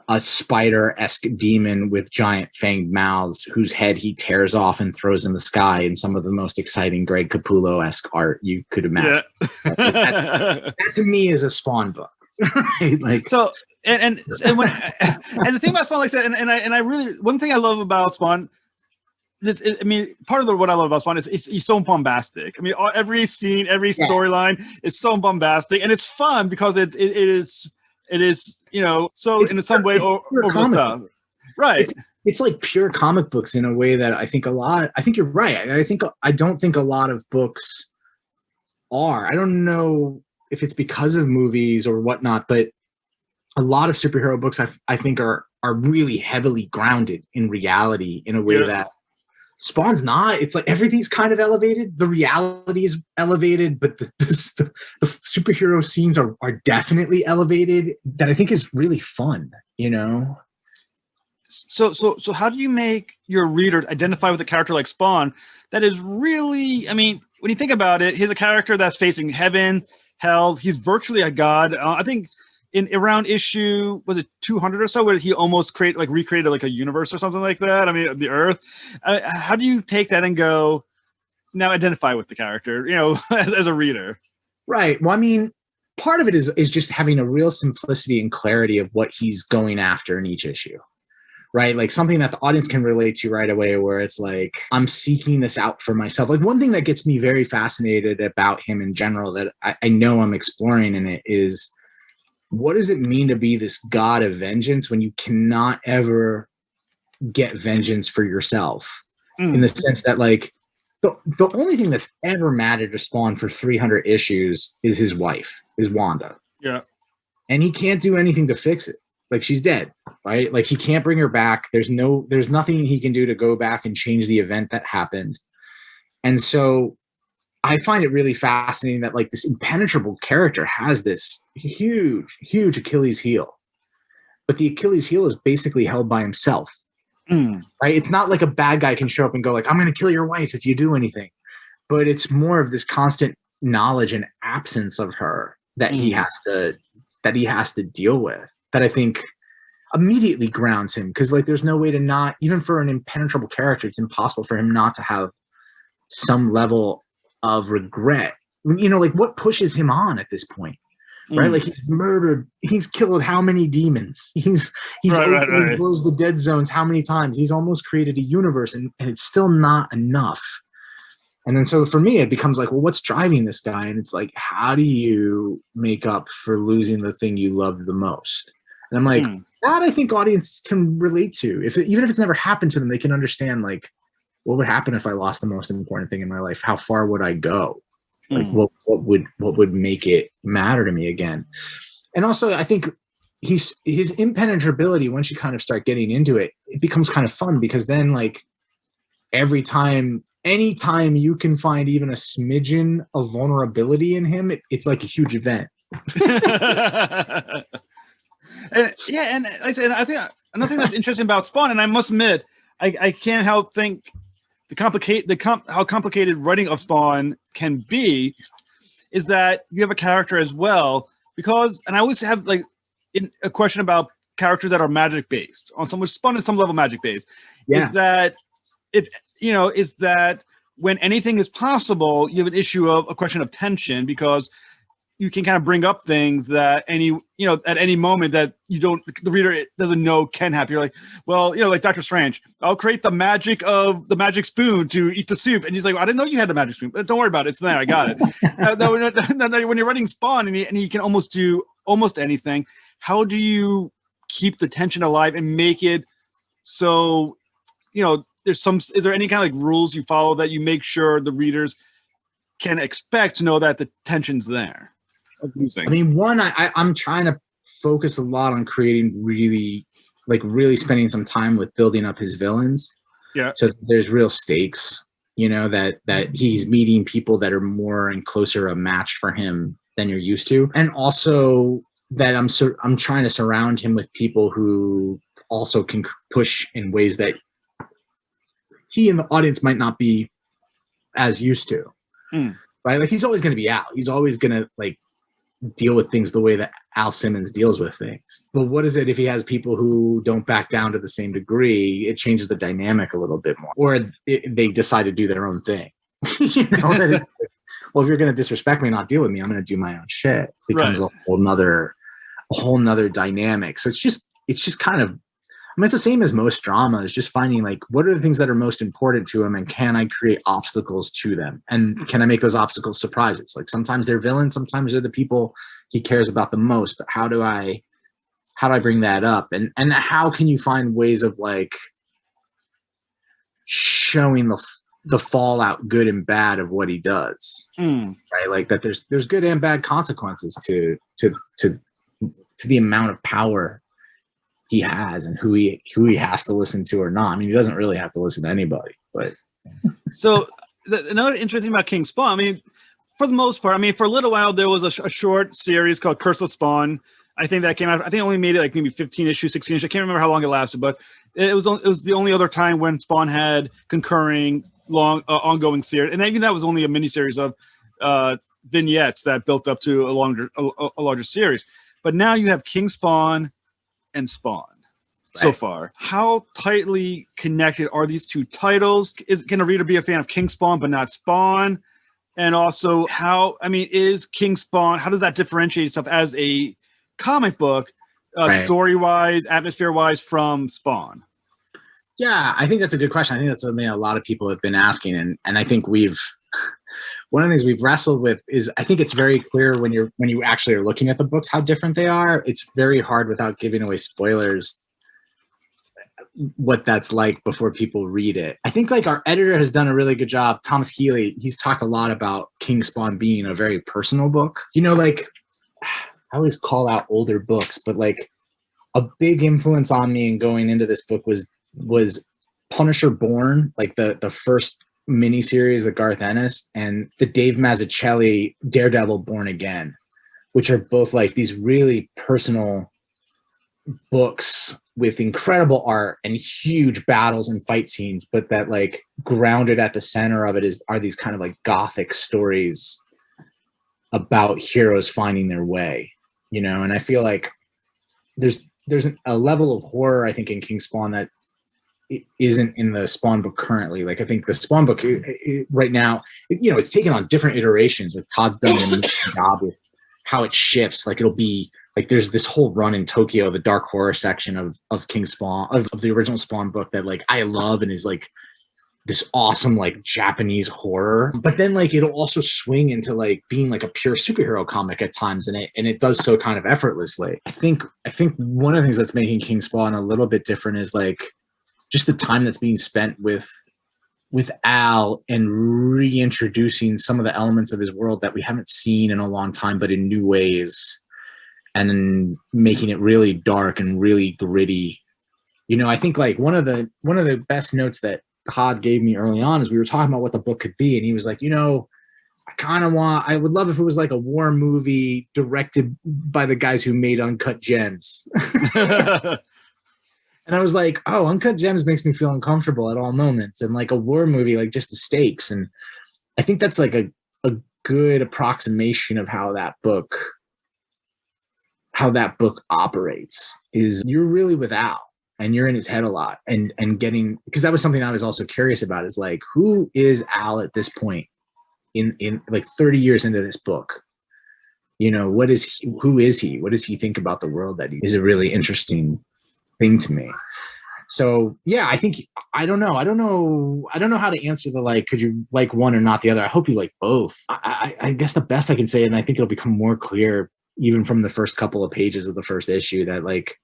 a spider-esque demon with giant fanged mouths whose head he tears off and throws in the sky in some of the most exciting Greg Capullo-esque art you could imagine. Yeah. That to me is a Spawn book. Right? Like, so and when and the thing about Spawn, like I said, and I really, one thing I love about Spawn, part of what I love about Spawn is he's so bombastic. I mean, every scene, every storyline is so bombastic, and it's fun because it is, so in some way over the top. Right. It's like pure comic books in a way that I think you're right. I don't think a lot of books are. I don't know if it's because of movies or whatnot, but a lot of superhero books I think are really heavily grounded in reality in a way that Spawn's not. It's like everything's kind of elevated. The reality is elevated, but the superhero scenes are definitely elevated. That I think is really fun. You know. So how do you make your reader identify with a character like Spawn that is really, I mean, when you think about it, he's a character that's facing heaven, hell. He's virtually a god. I think in around issue, was it 200 or so, where he almost recreated like a universe or something like that? I mean, the Earth. How do you take that and go, now identify with the character, you know, as a reader? Right. Well, I mean, part of it is just having a real simplicity and clarity of what he's going after in each issue. Right? Like something that the audience can relate to right away, where it's like, I'm seeking this out for myself. Like one thing that gets me very fascinated about him in general that I know I'm exploring in it is, what does it mean to be this god of vengeance when you cannot ever get vengeance for yourself? In the sense that like the only thing that's ever mattered to Spawn for 300 issues is his wife, is Wanda. Yeah. And he can't do anything to fix it. Like she's dead, right? Like he can't bring her back. There's nothing he can do to go back and change the event that happened. And so I find it really fascinating that like this impenetrable character has this huge, huge Achilles heel, but the Achilles heel is basically held by himself, right? It's not like a bad guy can show up and go like, I'm going to kill your wife if you do anything, but it's more of this constant knowledge and absence of her that he has to deal with. That I think immediately grounds him, because like there's no way to not, even for an impenetrable character, it's impossible for him not to have some level of regret. You know, like what pushes him on at this point, right? Like he's murdered, he's killed how many demons? He's right. Closed the dead zones how many times? He's almost created a universe, and it's still not enough. And then so for me, it becomes like, well, what's driving this guy? And it's like, how do you make up for losing the thing you loved the most? And I'm like, that I think audiences can relate to. Even if it's never happened to them, they can understand like, what would happen if I lost the most important thing in my life? How far would I go? Like what would make it matter to me again? And also I think his impenetrability, once you kind of start getting into it, it becomes kind of fun, because then like anytime you can find even a smidgen of vulnerability in him, it's like a huge event. And like I said, I think another thing that's interesting about Spawn, and I must admit, I can't help think how complicated writing of Spawn can be, is that you have a character as well, because, and I always have like a question about characters that are magic based, on some, which Spawn is some level magic based, is that is that when anything is possible, you have an issue of a question of tension, because you can kind of bring up things that at any moment that the reader doesn't know can happen. You're like, well, like Dr. Strange, I'll create the magic of the magic spoon to eat the soup. And he's like, well, I didn't know you had the magic spoon, but don't worry about it. It's there. I got it. When you're writing Spawn and he can almost do almost anything, how do you keep the tension alive and make it so, is there any kind of like rules you follow that you make sure the readers can expect to know that the tension's there? I mean, one, I'm trying to focus a lot on creating really spending some time with building up his villains. Yeah. So there's real stakes, that he's meeting people that are more and closer a match for him than you're used to. And also that I'm trying to surround him with people who also can push in ways that he and the audience might not be as used to. Right? Like he's always going to be Al. He's always going to like deal with things the way that Al Simmons deals with things. But what is it if he has people who don't back down to the same degree? It changes the dynamic a little bit more. Or they decide to do their own thing. That well, if you're going to disrespect me and not deal with me, I'm going to do my own shit. It becomes a whole nother dynamic. So it's just kind of, it's the same as most drama, is just finding like, what are the things that are most important to him, and can I create obstacles to them? And can I make those obstacles surprises? Like sometimes they're villains, sometimes they're the people he cares about the most, but how do I bring that up? And how can you find ways of like showing the fallout, good and bad, of what he does, right? Like that there's good and bad consequences to the amount of power he has and who he has to listen to or not. I mean, he doesn't really have to listen to anybody, but So another interesting about King Spawn, I mean, for the most part, I mean, for a little while, there was a short series called Curse of Spawn. I think that came out, I think it only made it like maybe 15 issues, 16 issues. I can't remember how long it lasted, but it was the only other time when Spawn had concurring long ongoing series. And even that was only a miniseries of vignettes that built up to a larger series. But now you have King Spawn and Spawn. So far, how tightly connected are these two titles? Can a reader be a fan of King Spawn but not Spawn? And also, is King Spawn, how does that differentiate itself as a comic book, story-wise, atmosphere-wise, from Spawn? Yeah, I think that's a good question. I think that's something a lot of people have been asking, and I think one of the things we've wrestled with is I think it's very clear when you actually are looking at the books how different they are. It's very hard without giving away spoilers what that's like before people read it. I think like our editor has done a really good job. Thomas Healy, he's talked a lot about King Spawn being a very personal book. You know, like I always call out older books, but like a big influence on me in going into this book was Punisher Born, like the first miniseries, the Garth Ennis, and the Dave Mazzucchelli Daredevil Born Again, which are both like these really personal books with incredible art and huge battles and fight scenes, but that like grounded at the center of it are these kind of like gothic stories about heroes finding their way, you know. And I feel like there's a level of horror, I think, in King Spawn that isn't in the Spawn book currently. Like I think the Spawn book right now, you know, it's taken on different iterations. Like Todd's done an amazing job with how it shifts. Like it'll be like there's this whole run in Tokyo, the dark horror section of King Spawn, of the original Spawn book that like I love and is like this awesome like Japanese horror. But then like it'll also swing into like being like a pure superhero comic at times, and it does so kind of effortlessly. I think one of the things that's making King Spawn a little bit different is like just the time that's being spent with Al and reintroducing some of the elements of his world that we haven't seen in a long time, but in new ways, and then making it really dark and really gritty. You know, I think like one of the best notes that Todd gave me early on is we were talking about what the book could be, and he was like, you know, I would love if it was like a war movie directed by the guys who made Uncut Gems. And I was like, oh, Uncut Gems makes me feel uncomfortable at all moments. And like a war movie, like just the stakes. And I think that's like a good approximation of how that book operates, is you're really with Al and you're in his head a lot and getting, because that was something I was also curious about, is like, who is Al at this point in like 30 years into this book? You know, who is he? What does he think about the world that he is? A really interesting thing to me. So yeah, I don't know how to answer the like, could you like one or not the other? I hope you like both. I guess the best I can say, and I think it'll become more clear even from the first couple of pages of the first issue, that like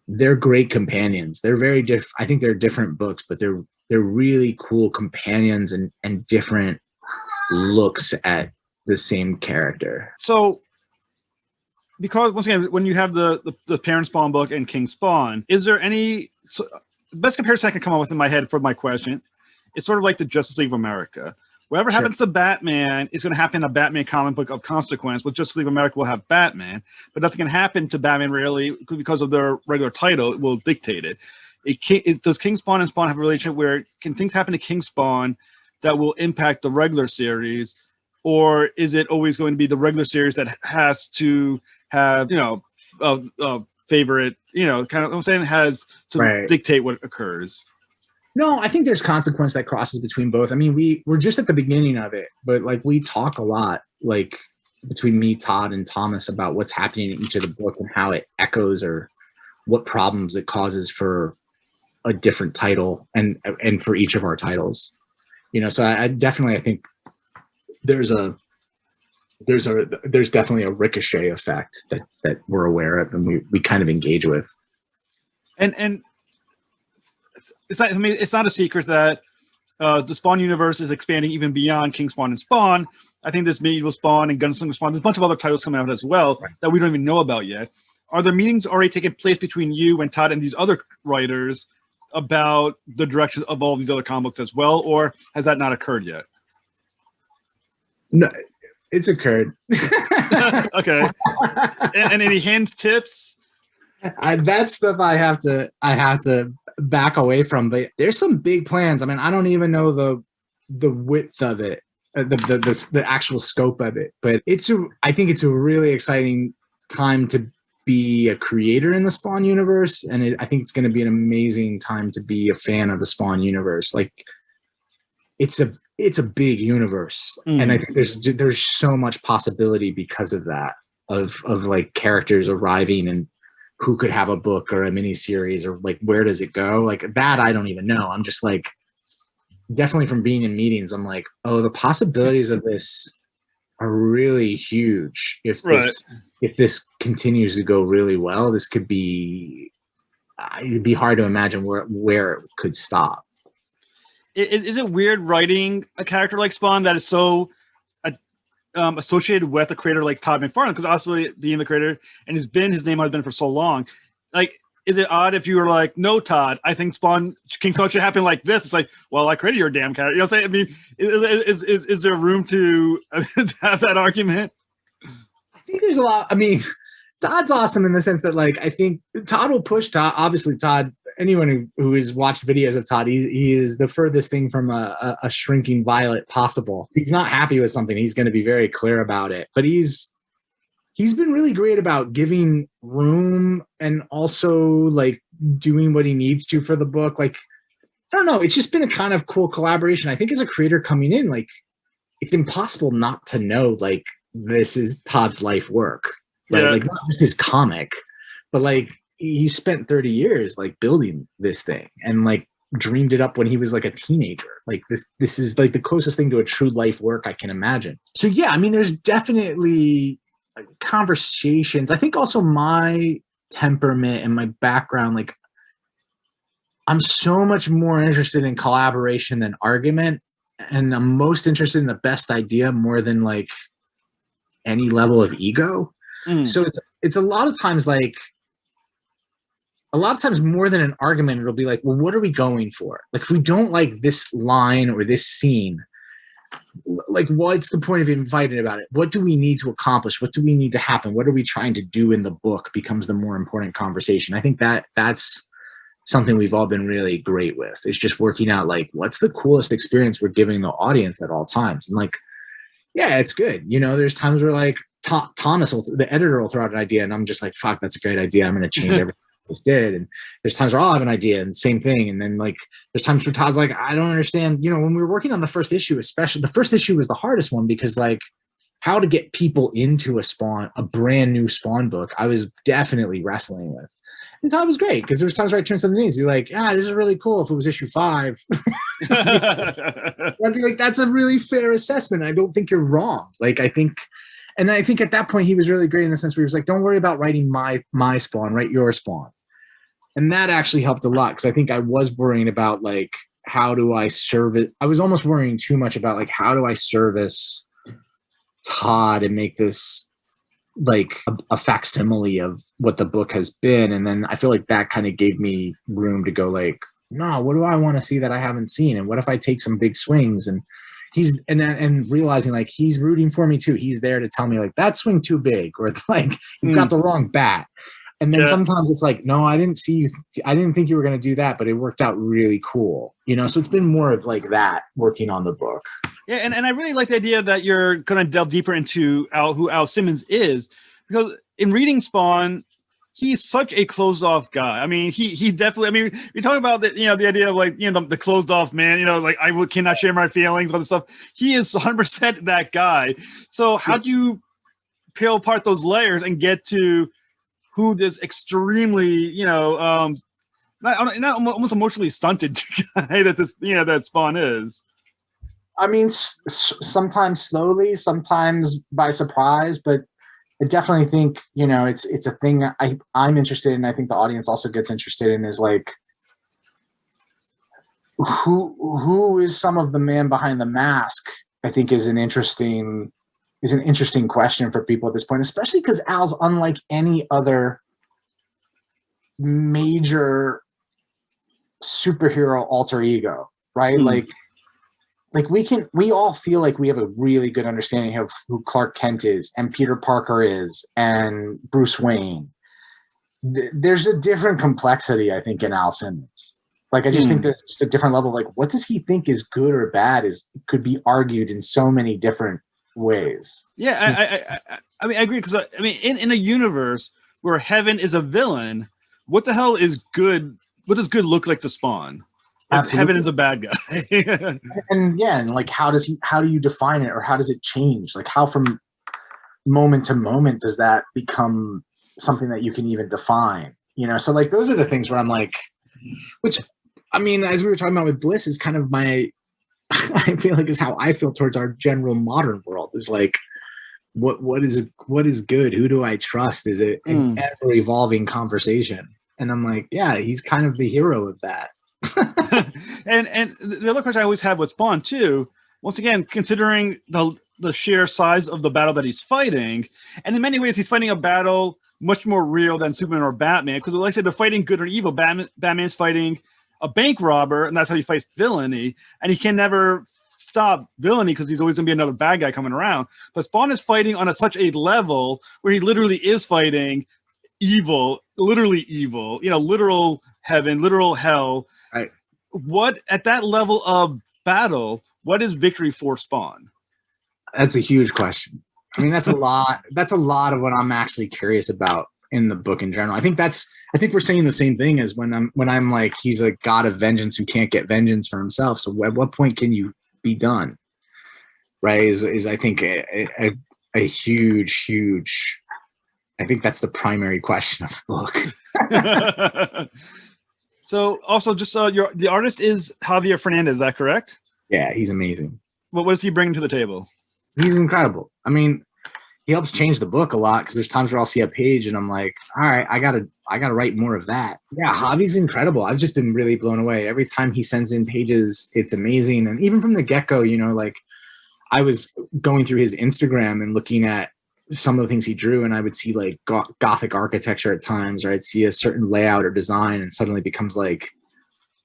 they're great companions. They're very different. I think they're different books, but they're really cool companions and different looks at the same character. So because once again, when you have the Parent Spawn book and King Spawn, is there any the best comparison I can come up with in my head for my question? It's sort of like the Justice League of America. Whatever happens to Batman is going to happen in a Batman comic book of consequence. With Justice League of America, we'll have Batman, but nothing can happen to Batman really because of their regular title. It will dictate it. Does King Spawn and Spawn have a relationship where can things happen to King Spawn that will impact the regular series, or is it always going to be the regular series that has to have, you know, a favorite, you know, kind of, I'm saying, has to dictate what occurs? No, I think there's consequence that crosses between both. I mean, we're just at the beginning of it, but like we talk a lot, like between me, Todd, and Thomas about what's happening in each of the book and how it echoes or what problems it causes for a different title and for each of our titles. You know, so I think there's definitely a ricochet effect that we're aware of and we kind of engage with. And it's not a secret that the Spawn universe is expanding even beyond King Spawn and Spawn. I think there's Medieval Spawn and Gunslinger Spawn. There's a bunch of other titles coming out as well that we don't even know about yet. Are there meetings already taking place between you and Todd and these other writers about the direction of all these other comic books as well, or has that not occurred yet? No, it's occurred. Okay. And any hints, tips? That stuff I have to back away from, but there's some big plans. I mean, I don't even know the width of it, the actual scope of it, but I think it's a really exciting time to be a creator in the Spawn universe, and I think it's going to be an amazing time to be a fan of the Spawn universe. Like, it's a big universe, and I think there's so much possibility because of that, of like characters arriving and who could have a book or a mini series, or like where does it go? Like that, I don't even know. I'm just like, definitely from being in meetings, I'm like, oh, the possibilities of this are really huge. If this continues to go really well, this could be, it'd be hard to imagine where it could stop. Is it weird writing a character like Spawn that is so associated with a creator like Todd McFarlane? Because obviously being the creator, and his name has been for so long, like, is it odd if you were like, no, Todd, I think King Spawn should happen like this? It's like, well, I created your damn character. You know what I'm saying? I mean, is there room to have that argument? I think there's a lot. I mean, Todd's awesome in the sense that, like, I think Todd will push Todd. Obviously, Todd, anyone who has watched videos of Todd, he is the furthest thing from a shrinking violet possible. If he's not happy with something, he's going to be very clear about it. But he's been really great about giving room and also like doing what he needs to for the book. Like, I don't know, it's just been a kind of cool collaboration. I think as a creator coming in, like, it's impossible not to know, like, this is Todd's life work, right? Yeah. Like, not just his comic, but like he spent 30 years like building this thing and like dreamed it up when he was like a teenager. Like this is like the closest thing to a true life work I can imagine. So yeah, I mean, there's definitely conversations. I think also my temperament and my background, like, I'm so much more interested in collaboration than argument, and I'm most interested in the best idea more than like any level of ego. So it's a lot of times more than an argument, it'll be like, well, what are we going for? Like, if we don't like this line or this scene, like, what's the point of inviting about it? What do we need to accomplish? What do we need to happen? What are we trying to do in the book becomes the more important conversation. I think that's something we've all been really great with. It's just working out, like, what's the coolest experience we're giving the audience at all times. And like, yeah, it's good. You know, there's times where like Thomas, the editor, will throw out an idea and I'm just like, fuck, that's a great idea. I'm going to change everything I just did. And there's times where I'll have an idea and same thing. And then like, there's times where Todd's like, I don't understand. You know, when we were working on the first issue, especially the first issue was the hardest one because like how to get people into a brand new Spawn book, I was definitely wrestling with. And Todd was great because there was times where I turned something in. He's like, this is really cool if it was issue 5. I'd be like, that's a really fair assessment. I don't think you're wrong. Like, I think at that point he was really great in the sense where he was like, don't worry about writing my Spawn, write your Spawn. And that actually helped a lot because I think I was worrying about like, how do I service? I was almost worrying too much about like, how do I service Todd and make this like a facsimile of what the book has been. And then I feel like that kind of gave me room to go like, no, what do I want to see that I haven't seen? And what if I take some big swings? And and realizing like he's rooting for me too. He's there to tell me like that swing too big, or like you've got the wrong bat. And then sometimes it's like, no, I didn't see you. I didn't think you were going to do that, but it worked out really cool. You know, so it's been more of like that working on the book. Yeah, and I really like the idea that you're going to delve deeper into who Al Simmons is, because in reading Spawn, he's such a closed off guy. I mean, he definitely. I mean, we talk about the the idea of like the closed off man. You know, like I cannot share my feelings, all this stuff. He is 100% that guy. So how do you peel apart those layers and get to who this extremely not almost emotionally stunted guy that this that Spawn is? I mean, sometimes slowly, sometimes by surprise, but I definitely think, it's a thing I'm interested in. I think the audience also gets interested in is like, who is some of the man behind the mask, I think is an interesting question for people at this point, especially because Al's unlike any other major superhero alter ego, right? Mm. Like we all feel like we have a really good understanding of who Clark Kent is and Peter Parker is and Bruce Wayne. There's a different complexity, I think, in Al Simmons. Like, I just think there's just a different level. Like, what does he think is good or bad could be argued in so many different ways. Yeah, I mean, I agree, because I mean, in a universe where Heaven is a villain, what the hell is good? What does good look like to Spawn? Like, Heaven is a bad guy. and like, how do you define it, or how does it change? Like, how from moment to moment does that become something that you can even define? You know, so like, those are the things where I'm like, which, I mean, as we were talking about with Bliss, is kind of my, I feel like is how I feel towards our general modern world, is like, what is good? Who do I trust? Is it an ever evolving conversation? And I'm like, yeah, he's kind of the hero of that. and the other question I always have with Spawn too, once again, considering the sheer size of the battle that he's fighting, and in many ways he's fighting a battle much more real than Superman or Batman, because like I said, they're fighting good or evil. Batman's fighting a bank robber, and that's how he fights villainy, and he can never stop villainy because he's always going to be another bad guy coming around. But Spawn is fighting on such a level where he literally is fighting evil, literally evil, you know, literal heaven, literal hell. Right. What, at that level of battle, what is victory for Spawn? That's a huge question. I mean, that's a lot of what I'm actually curious about in the book in general. I think we're saying the same thing as when I'm like, he's a god of vengeance who can't get vengeance for himself. So at what point can you be done? Right? Is I think a huge, I think that's the primary question of the book. So also, just the artist is Javier Fernandez, is that correct? Yeah, he's amazing. What does he bring to the table? He's incredible. I mean, he helps change the book a lot, because there's times where I'll see a page and I'm like, all right, I gotta write more of that. Yeah, Javi's incredible. I've just been really blown away. Every time he sends in pages, it's amazing. And even from the get-go, you know, like, I was going through his Instagram and looking at some of the things he drew, and I would see like Gothic architecture at times, or I'd see a certain layout or design, and suddenly becomes like,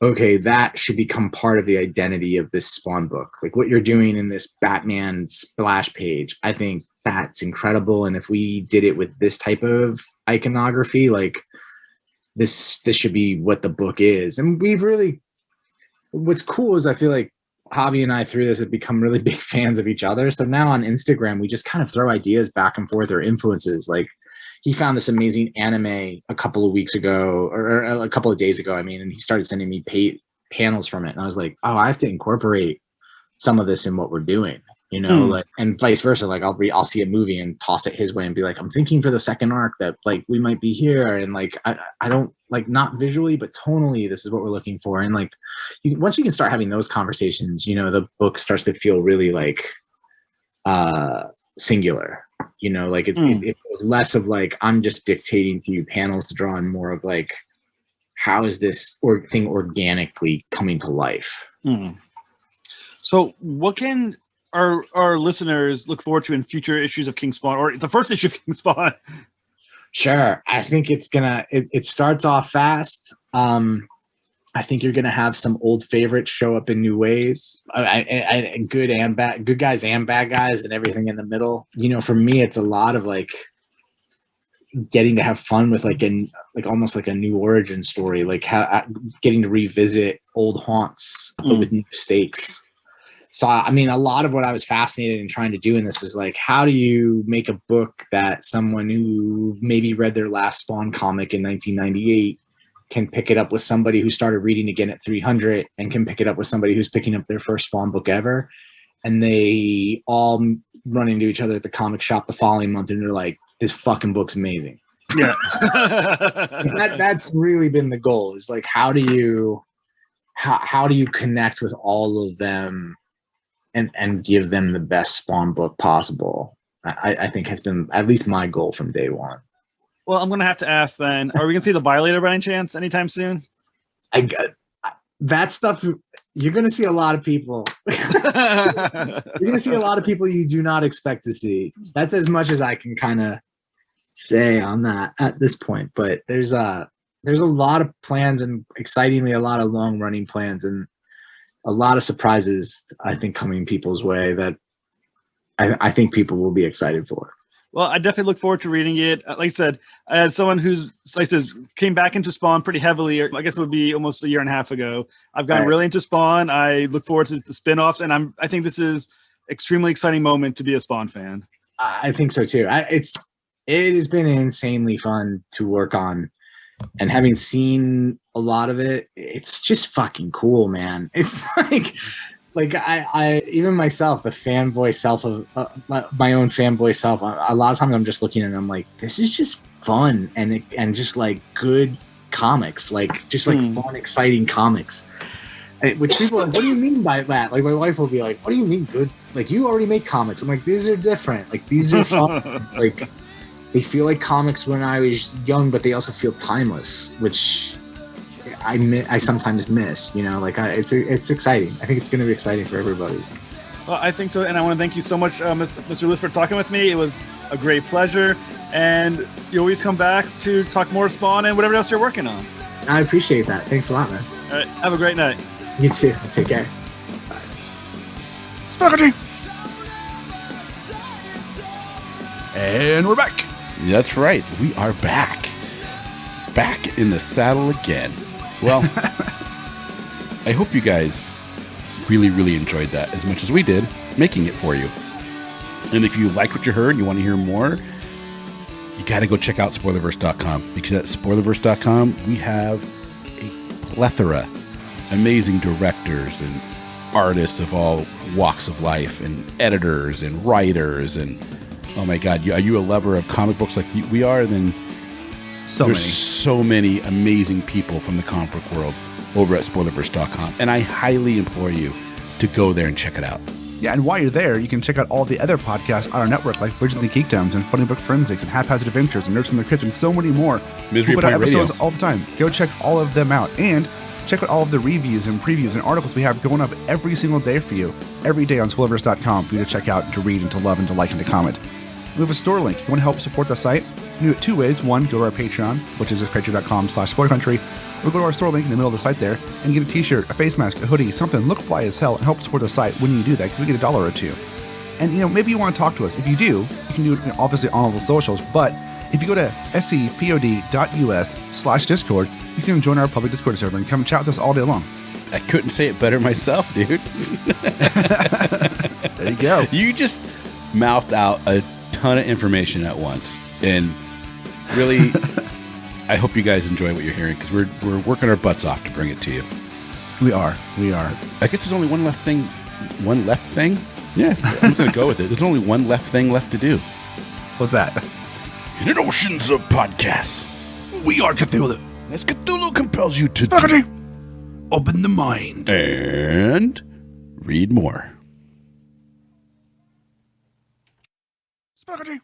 okay, that should become part of the identity of this Spawn book. Like, what you're doing in this Batman splash page, I think that's incredible. And if we did it with this type of iconography, like, this should be what the book is. And what's cool is I feel like Javi and I, through this, have become really big fans of each other. So now on Instagram, we just kind of throw ideas back and forth, or influences. Like, he found this amazing anime a couple of weeks ago, or a couple of days ago, I mean, and he started sending me panels from it. And I was like, oh, I have to incorporate some of this in what we're doing, you know, like, and vice versa. Like, I'll see a movie and toss it his way and be like, I'm thinking for the second arc that, like, we might be here. And like, I don't, like, not visually, but tonally, this is what we're looking for. And like, once you can start having those conversations, you know, the book starts to feel really like singular, you know, like it was less of like, I'm just dictating to you panels to draw, and more of like, how is this thing organically coming to life? So what can our listeners look forward to in future issues of King Spawn, or the first issue of King Spawn? Sure. I think it's it starts off fast. I think you're gonna have some old favorites show up in new ways. Good and bad, good guys and bad guys, and everything in the middle. You know, for me, it's a lot of like getting to have fun with like almost like a new origin story, like getting to revisit old haunts with new stakes. So, I mean, a lot of what I was fascinated in trying to do in this was like, how do you make a book that someone who maybe read their last Spawn comic in 1998 can pick it up with somebody who started reading again at 300, and can pick it up with somebody who's picking up their first Spawn book ever, and they all run into each other at the comic shop the following month, and they're like, this fucking book's amazing. Yeah. That's really been the goal, is like, how do you connect with all of them and give them the best Spawn book possible? I think has been at least my goal from day one. Well, I'm going to have to ask then, are we going to see the Violator by any chance anytime soon? That stuff, you're going to see a lot of people. You're going to see a lot of people you do not expect to see. That's as much as I can kind of say on that at this point. But there's there's a lot of plans, and excitingly a lot of long running plans, and a lot of surprises, I think, coming people's way that I think people will be excited for. Well, I definitely look forward to reading it. Like I said, as someone who's, like I said, came back into Spawn pretty heavily, or I guess it would be almost a year and a half ago. I've gotten really into Spawn. I look forward to the spinoffs, and I think this is extremely exciting moment to be a Spawn fan. I think so too. It has been insanely fun to work on, and having seen a lot of it, it's just fucking cool, man. It's like I even myself, the fanboy self of my own fanboy self, a lot of times I'm just looking and I'm like, this is just fun and just like good comics, like just like fun, exciting comics. Which people are like, what do you mean by that? Like my wife will be like, what do you mean good? Like you already make comics. I'm like, these are different. Like these are fun. Like they feel like comics when I was young, but they also feel timeless, which I sometimes miss, you know, like it's exciting. I think it's going to be exciting for everybody. Well, I think so. And I want to thank you so much, Mr. Bliss, for talking with me. It was a great pleasure. And you always come back to talk more Spawn and whatever else you're working on. I appreciate that. Thanks a lot, man. All right. Have a great night. You too. Take care. Bye. Spaghetti! And we're back. That's right. We are back. Back in the saddle again. Well, I hope you guys really, really enjoyed that as much as we did making it for you. And if you like what you heard and you want to hear more, you got to go check out Spoilerverse.com, because at Spoilerverse.com, we have a plethora amazing directors and artists of all walks of life, and editors and writers, and oh my God, are you a lover of comic books like we are? Then there's so many amazing people from the comic book world over at Spoilerverse.com, and I highly implore you to go there and check it out. Yeah, and while you're there, you can check out all the other podcasts on our network, like Bridges and Geekdoms and Funny Book Forensics and Haphazard Adventures and Nerds from the Crypt and so many more. Misery we put out Point episodes Radio. all the time. Go check all of them out, and check out all of the reviews and previews and articles we have going up every single day for you, every day on Spoilerverse.com for you to check out, to read, and to love, and to like, and to comment. We have a store link. You want to help support the site? You can do it two ways. One, go to our Patreon, which is patreon.com/spoilercountry, or go to our store link in the middle of the site there and get a t-shirt, a face mask, a hoodie, something, look fly as hell, and help support the site when you do that, because we get $1 or $2. And, you know, maybe you want to talk to us. If you do, you can do it obviously on all the socials, but if you go to scpod.us/Discord, you can join our public Discord server and come chat with us all day long. I couldn't say it better myself, dude. There you go. You just mouthed out a ton of information at once, and really, I hope you guys enjoy what you're hearing, because we're working our butts off to bring it to you. We are. I guess there's only one left thing. Yeah, I'm gonna go with it. There's only one left thing left to do. What's that? In an oceans of podcasts, we are Cthulhu. As Cthulhu compels you to Open the mind and read more. Spaghetti.